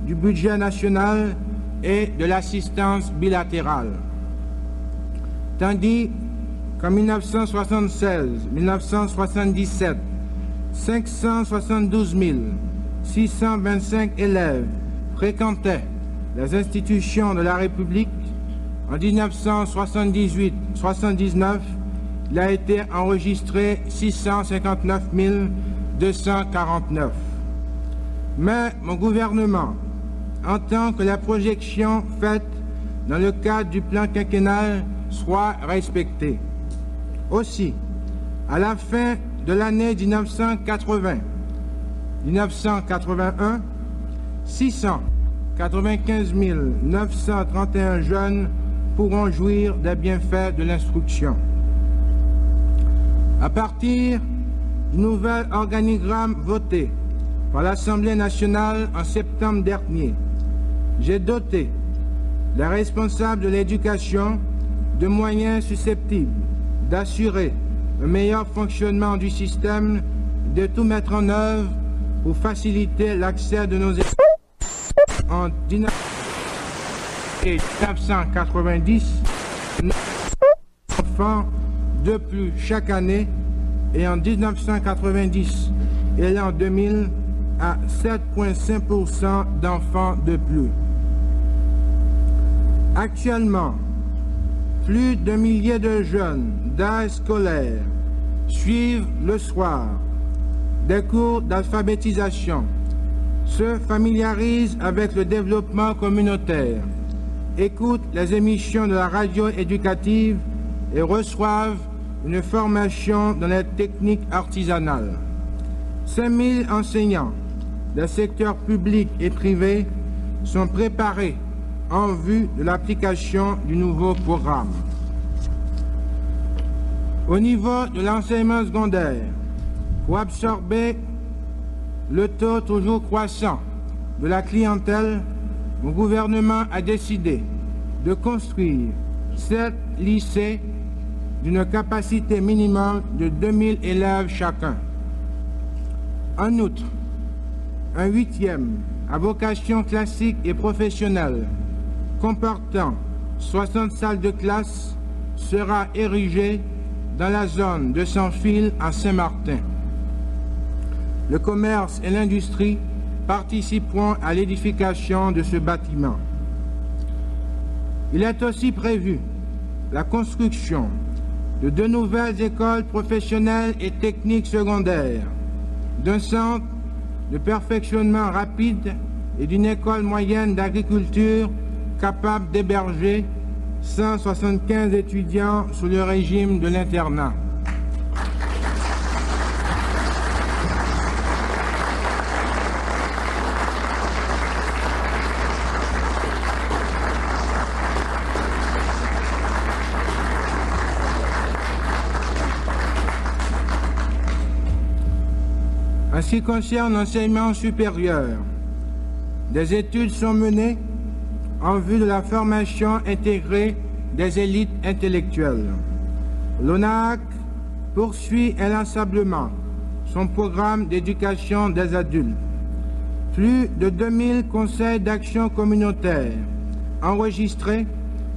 du budget national et de l'assistance bilatérale. Tandis qu'en 1976-1977, 572 625 élèves fréquentaient les institutions de la République, en 1978-79, il a été enregistré 659 249. Mais mon gouvernement entend que les projections faites dans le cadre du plan quinquennal soient respectés. Aussi, à la fin de l'année 1981, 695 931 jeunes pourront jouir des bienfaits de l'instruction. À partir du nouvel organigramme voté par l'Assemblée nationale en septembre dernier, j'ai doté les responsables de l'éducation de moyens susceptibles d'assurer le meilleur fonctionnement du système, de tout mettre en œuvre pour faciliter l'accès de nos élèves. En 1990, enfants de plus chaque année, et en 1990 et l'an 2000 à 7,5% d'enfants de plus. Actuellement, plus de milliers de jeunes d'âge scolaire suivent le soir des cours d'alphabétisation, se familiarisent avec le développement communautaire, écoutent les émissions de la radio éducative et reçoivent une formation dans les techniques artisanales. 5000 enseignants des secteurs publics et privés sont préparés en vue de l'application du nouveau programme. Au niveau de l'enseignement secondaire, pour absorber le taux toujours croissant de la clientèle, mon gouvernement a décidé de construire 7 lycées d'une capacité minimum de 2000 élèves chacun. En outre, un 8e à vocation classique et professionnelle comportant 60 salles de classe sera érigé dans la zone de Sans-Fil à Saint-Martin. Le commerce et l'industrie participeront à l'édification de ce bâtiment. Il est aussi prévu la construction de 2 nouvelles écoles professionnelles et techniques secondaires, d'un centre de perfectionnement rapide et d'une école moyenne d'agriculture capable d'héberger 175 étudiants sous le régime de l'internat. En ce qui concerne l'enseignement supérieur, des études sont menées en vue de la formation intégrée des élites intellectuelles. L'ONAC poursuit inlassablement son programme d'éducation des adultes. Plus de 2000 conseils d'action communautaire enregistrés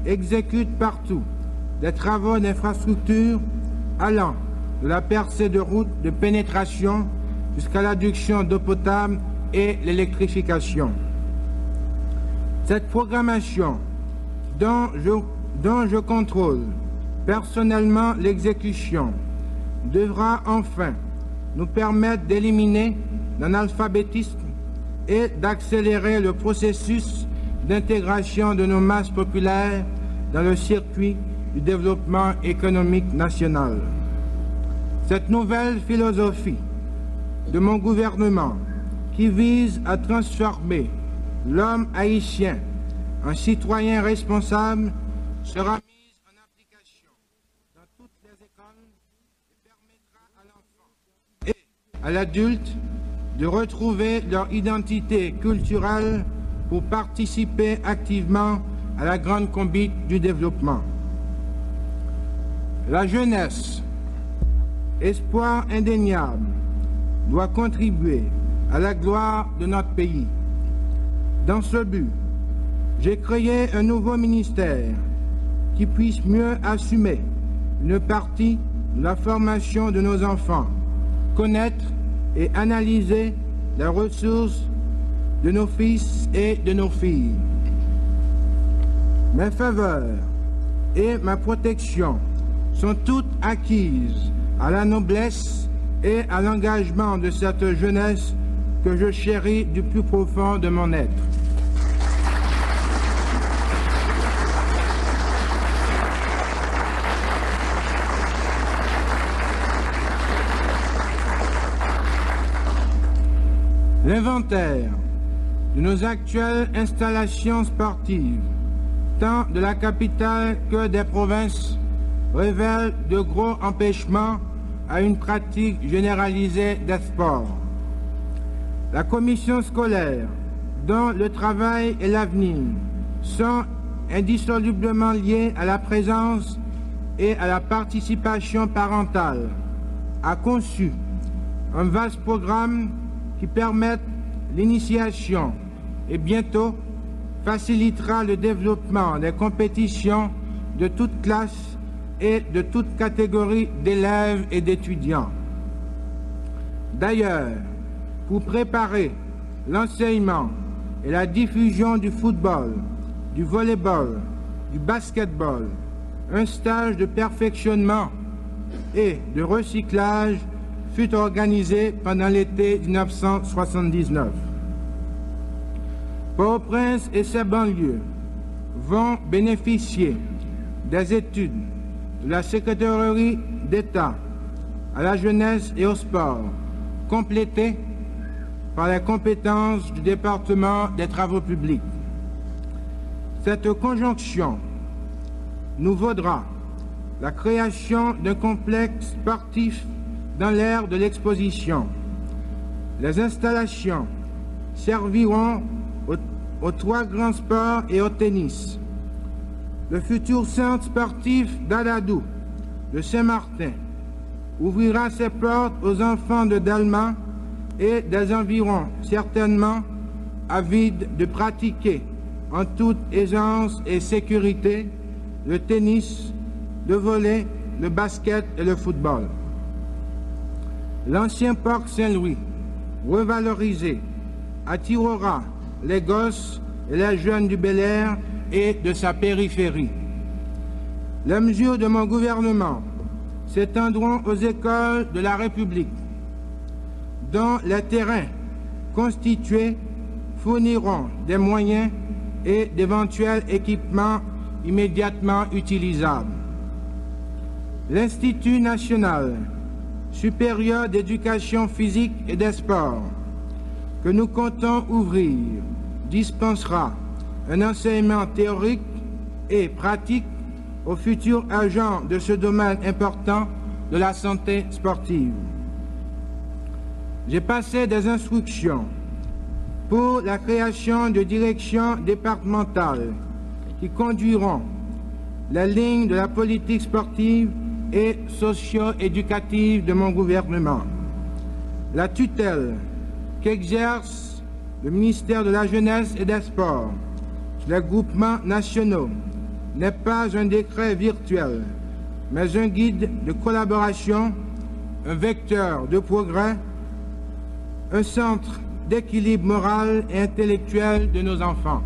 exécutent partout des travaux d'infrastructure allant de la percée de routes de pénétration jusqu'à l'adduction d'eau potable et l'électrification. Cette programmation, dont je contrôle personnellement l'exécution, devra enfin nous permettre d'éliminer l'analphabétisme et d'accélérer le processus d'intégration de nos masses populaires dans le circuit du développement économique national. Cette nouvelle philosophie de mon gouvernement, qui vise à transformer l'homme haïtien en citoyen responsable, sera mise en application dans toutes les écoles et permettra à l'enfant et à l'adulte de retrouver leur identité culturelle pour participer activement à la grande conquête du développement. La jeunesse, espoir indéniable, doit contribuer à la gloire de notre pays. Dans ce but, j'ai créé un nouveau ministère qui puisse mieux assumer une partie de la formation de nos enfants, connaître et analyser les ressources de nos fils et de nos filles. Mes faveurs et ma protection sont toutes acquises à la noblesse et à l'engagement de cette jeunesse que je chéris du plus profond de mon être. L'inventaire de nos actuelles installations sportives, tant de la capitale que des provinces, révèle de gros empêchements à une pratique généralisée des sports. La commission scolaire, dont le travail et l'avenir sont indissolublement liés à la présence et à la participation parentale, a conçu un vaste programme qui permette l'initiation et bientôt facilitera le développement des compétitions de toutes classes et de toutes catégories d'élèves et d'étudiants. D'ailleurs, pour préparer l'enseignement et la diffusion du football, du volleyball, du basketball, un stage de perfectionnement et de recyclage fut organisé pendant l'été 1979. Port-au-Prince et ses banlieues vont bénéficier des études de la Secrétaireté d'État à la jeunesse et au sport, complétées par les compétences du département des travaux publics. Cette conjonction nous vaudra la création d'un complexe sportif dans l'aire de l'exposition. Les installations serviront aux trois grands sports et au tennis. Le futur centre sportif d'Adadou, de Saint-Martin, ouvrira ses portes aux enfants de Dalma et des environs, certainement avides de pratiquer en toute aisance et sécurité le tennis, le volley, le basket et le football. L'ancien parc Saint-Louis, revalorisé, attirera les gosses et les jeunes du Bel-Air et de sa périphérie. Les mesures de mon gouvernement s'étendront aux écoles de la République, dont les terrains constitués fourniront des moyens et d'éventuels équipements immédiatement utilisables. L'Institut national supérieur d'éducation physique et des sports, que nous comptons ouvrir, dispensera un enseignement théorique et pratique aux futurs agents de ce domaine important de la santé sportive. J'ai passé des instructions pour la création de directions départementales qui conduiront les lignes de la politique sportive et socio-éducative de mon gouvernement. La tutelle qu'exerce le ministère de la Jeunesse et des Sports sur les groupements nationaux n'est pas un décret virtuel, mais un guide de collaboration, un vecteur de progrès, un centre d'équilibre moral et intellectuel de nos enfants.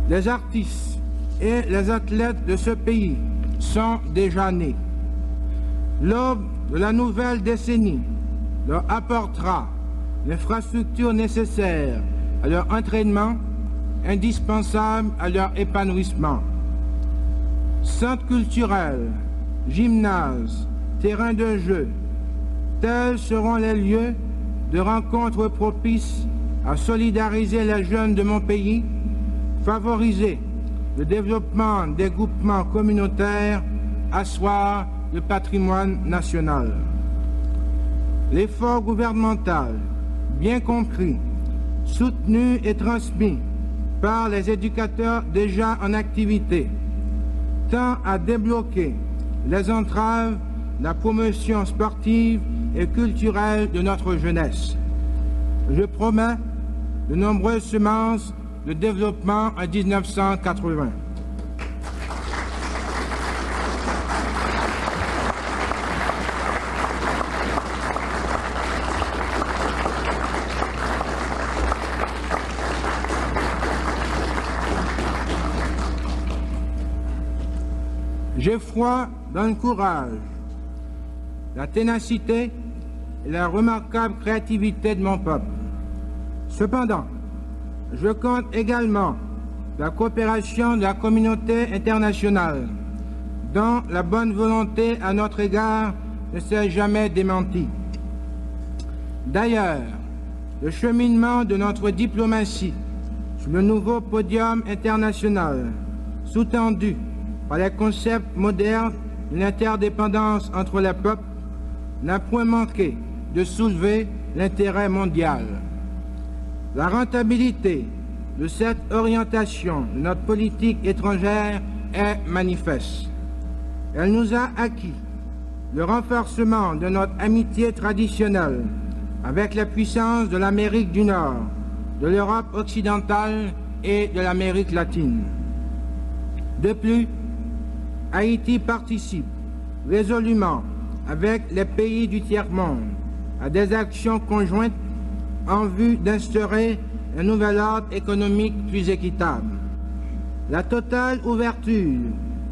Les artistes et les athlètes de ce pays sont déjà nés. L'aube de la nouvelle décennie leur apportera l'infrastructure nécessaire à leur entraînement, indispensable à leur épanouissement. Centres culturels, gymnases, terrains de jeu, tels seront les lieux de rencontres propices à solidariser les jeunes de mon pays, favoriser le développement des groupements communautaires, asseoir le patrimoine national. L'effort gouvernemental, bien compris, soutenu et transmis par les éducateurs déjà en activité, tend à débloquer les entraves de la promotion sportive et culturelle de notre jeunesse. Je promets de nombreuses semences de développement en 1980. J'ai foi dans le courage, la ténacité et la remarquable créativité de mon peuple. Cependant, je compte également la coopération de la communauté internationale, dont la bonne volonté à notre égard ne s'est jamais démentie. D'ailleurs, le cheminement de notre diplomatie sur le nouveau podium international, sous-tendu par les concepts modernes d'une interdépendance entre les peuples, n'a point manqué de soulever l'intérêt mondial. La rentabilité de cette orientation de notre politique étrangère est manifeste. Elle nous a acquis le renforcement de notre amitié traditionnelle avec les puissances de l'Amérique du Nord, de l'Europe occidentale et de l'Amérique latine. De plus, Haïti participe résolument avec les pays du tiers-monde à des actions conjointes en vue d'instaurer un nouvel ordre économique plus équitable. La totale ouverture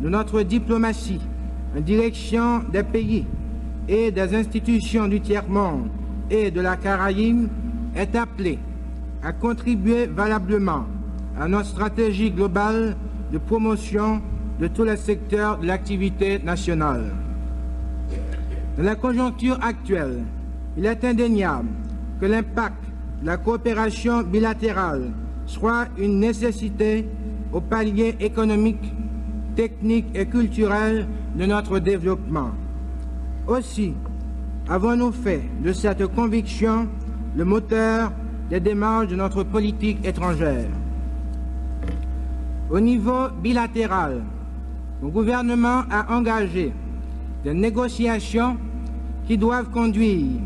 de notre diplomatie en direction des pays et des institutions du tiers-monde et de la Caraïbe est appelée à contribuer valablement à notre stratégie globale de promotion de tous les secteurs de l'activité nationale. Dans la conjoncture actuelle, il est indéniable que l'impact de la coopération bilatérale soit une nécessité au palier économique, technique et culturel de notre développement. Aussi, avons-nous fait de cette conviction le moteur des démarches de notre politique étrangère. Au niveau bilatéral, le gouvernement a engagé des négociations qui doivent conduire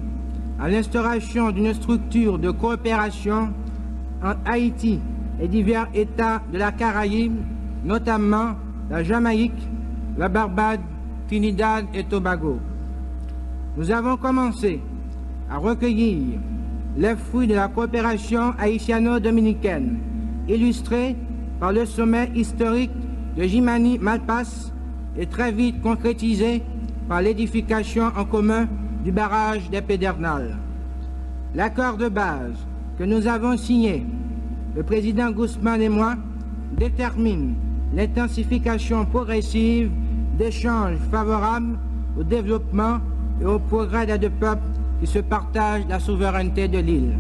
à l'instauration d'une structure de coopération entre Haïti et divers États de la Caraïbe, notamment la Jamaïque, la Barbade, Trinidad et Tobago. Nous avons commencé à recueillir les fruits de la coopération haïtiano-dominicaine, illustrée par le sommet historique de Jimani-Malpasse et très vite concrétisée par l'édification en commun du barrage des Pédernales. L'accord de base que nous avons signé, le président Guzman et moi, détermine l'intensification progressive d'échanges favorables au développement et au progrès des deux peuples qui se partagent la souveraineté de l'île.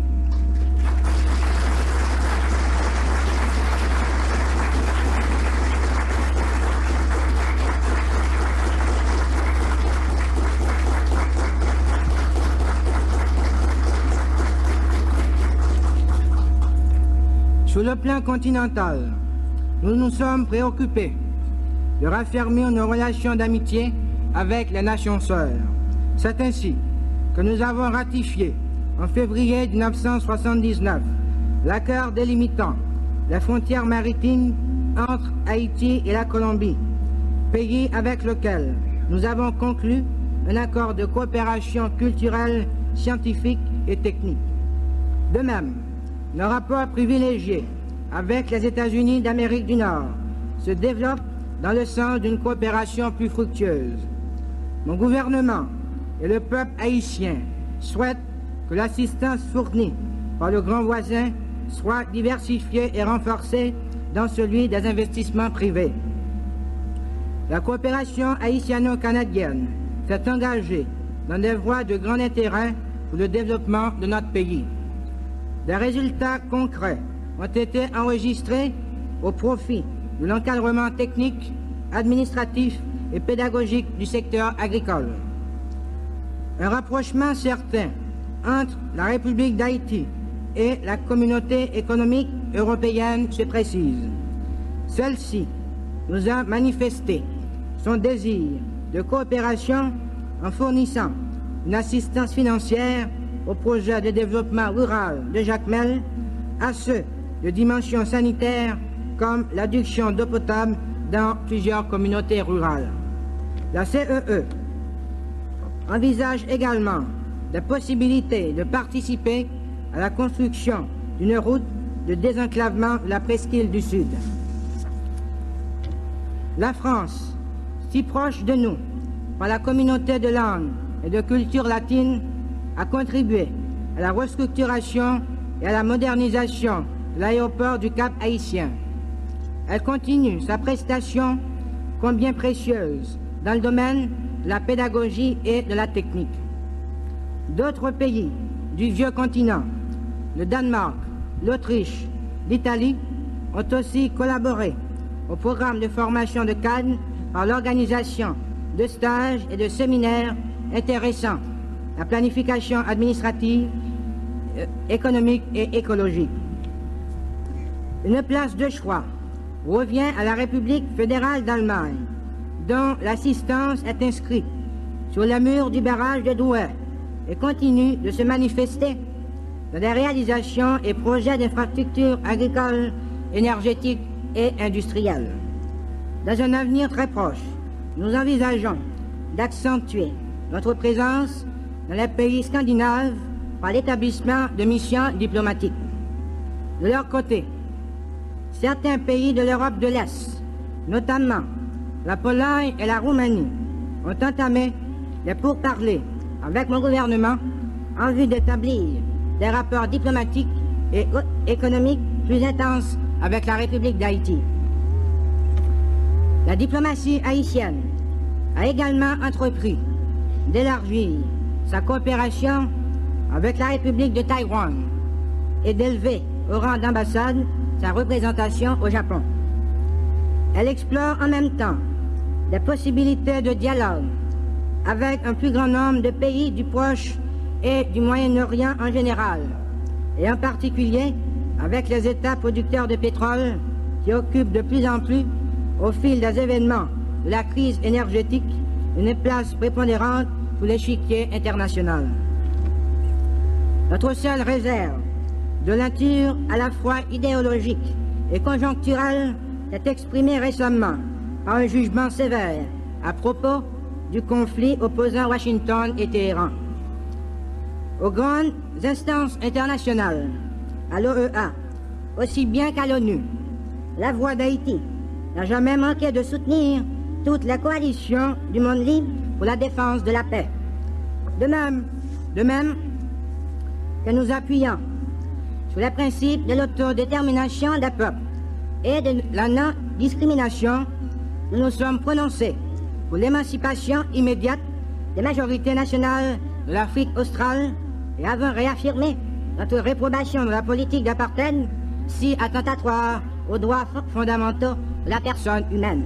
Sur le plan continental, nous nous sommes préoccupés de raffermir nos relations d'amitié avec les nations sœurs. C'est ainsi que nous avons ratifié en février 1979 l'accord délimitant les frontières maritimes entre Haïti et la Colombie, pays avec lequel nous avons conclu un accord de coopération culturelle, scientifique et technique. De même, nos rapports privilégiés avec les États-Unis d'Amérique du Nord se développent dans le sens d'une coopération plus fructueuse. Mon gouvernement et le peuple haïtien souhaitent que l'assistance fournie par le grand voisin soit diversifiée et renforcée dans celui des investissements privés. La coopération haïtiano-canadienne s'est engagée dans des voies de grand intérêt pour le développement de notre pays. Des résultats concrets ont été enregistrés au profit de l'encadrement technique, administratif et pédagogique du secteur agricole. Un rapprochement certain entre la République d'Haïti et la communauté économique européenne se précise. Celle-ci nous a manifesté son désir de coopération en fournissant une assistance financière au projet de développement rural de Jacmel, à ceux de dimension sanitaire comme l'adduction d'eau potable dans plusieurs communautés rurales. La CEE envisage également des possibilités de participer à la construction d'une route de désenclavement de la presqu'île du Sud. La France, si proche de nous par la communauté de langue et de culture latine, a contribué à la restructuration et à la modernisation de l'aéroport du Cap Haïtien. Elle continue sa prestation combien précieuse dans le domaine de la pédagogie et de la technique. D'autres pays du vieux continent. Le Danemark, l'Autriche, l'Italie ont aussi collaboré au programme de formation de cadres par l'organisation de stages et de séminaires intéressant la planification administrative, économique et écologique. Une place de choix revient à la République fédérale d'Allemagne, dont l'assistance est inscrite sur le mur du barrage de Douai et continue de se manifester dans des réalisations et projets d'infrastructures agricoles, énergétiques et industrielles. Dans un avenir très proche, nous envisageons d'accentuer notre présence dans les pays scandinaves par l'établissement de missions diplomatiques. De leur côté, certains pays de l'Europe de l'Est, notamment la Pologne et la Roumanie, ont entamé des pourparlers avec mon gouvernement en vue d'établir des rapports diplomatiques et économiques plus intenses avec la République d'Haïti. La diplomatie haïtienne a également entrepris d'élargir sa coopération avec la République de Taïwan et d'élever au rang d'ambassade sa représentation au Japon. Elle explore en même temps des possibilités de dialogue avec un plus grand nombre de pays du Proche et du Moyen-Orient en général, et en particulier avec les États producteurs de pétrole qui occupent de plus en plus, au fil des événements de la crise énergétique, une place prépondérante sur l'échiquier international. Notre seule réserve, de nature à la fois idéologique et conjoncturelle, est exprimée récemment par un jugement sévère à propos du conflit opposant Washington et Téhéran. Aux grandes instances internationales, à l'OEA, aussi bien qu'à l'ONU, la voix d'Haïti n'a jamais manqué de soutenir toutes les coalitions du monde libre pour la défense de la paix. De même que nous appuyons sur les principes de l'autodétermination des peuples et de la non-discrimination, nous nous sommes prononcés pour l'émancipation immédiate des majorités nationales de l'Afrique australe et avons réaffirmé notre réprobation de la politique d'apartheid si attentatoire aux droits fondamentaux de la personne humaine.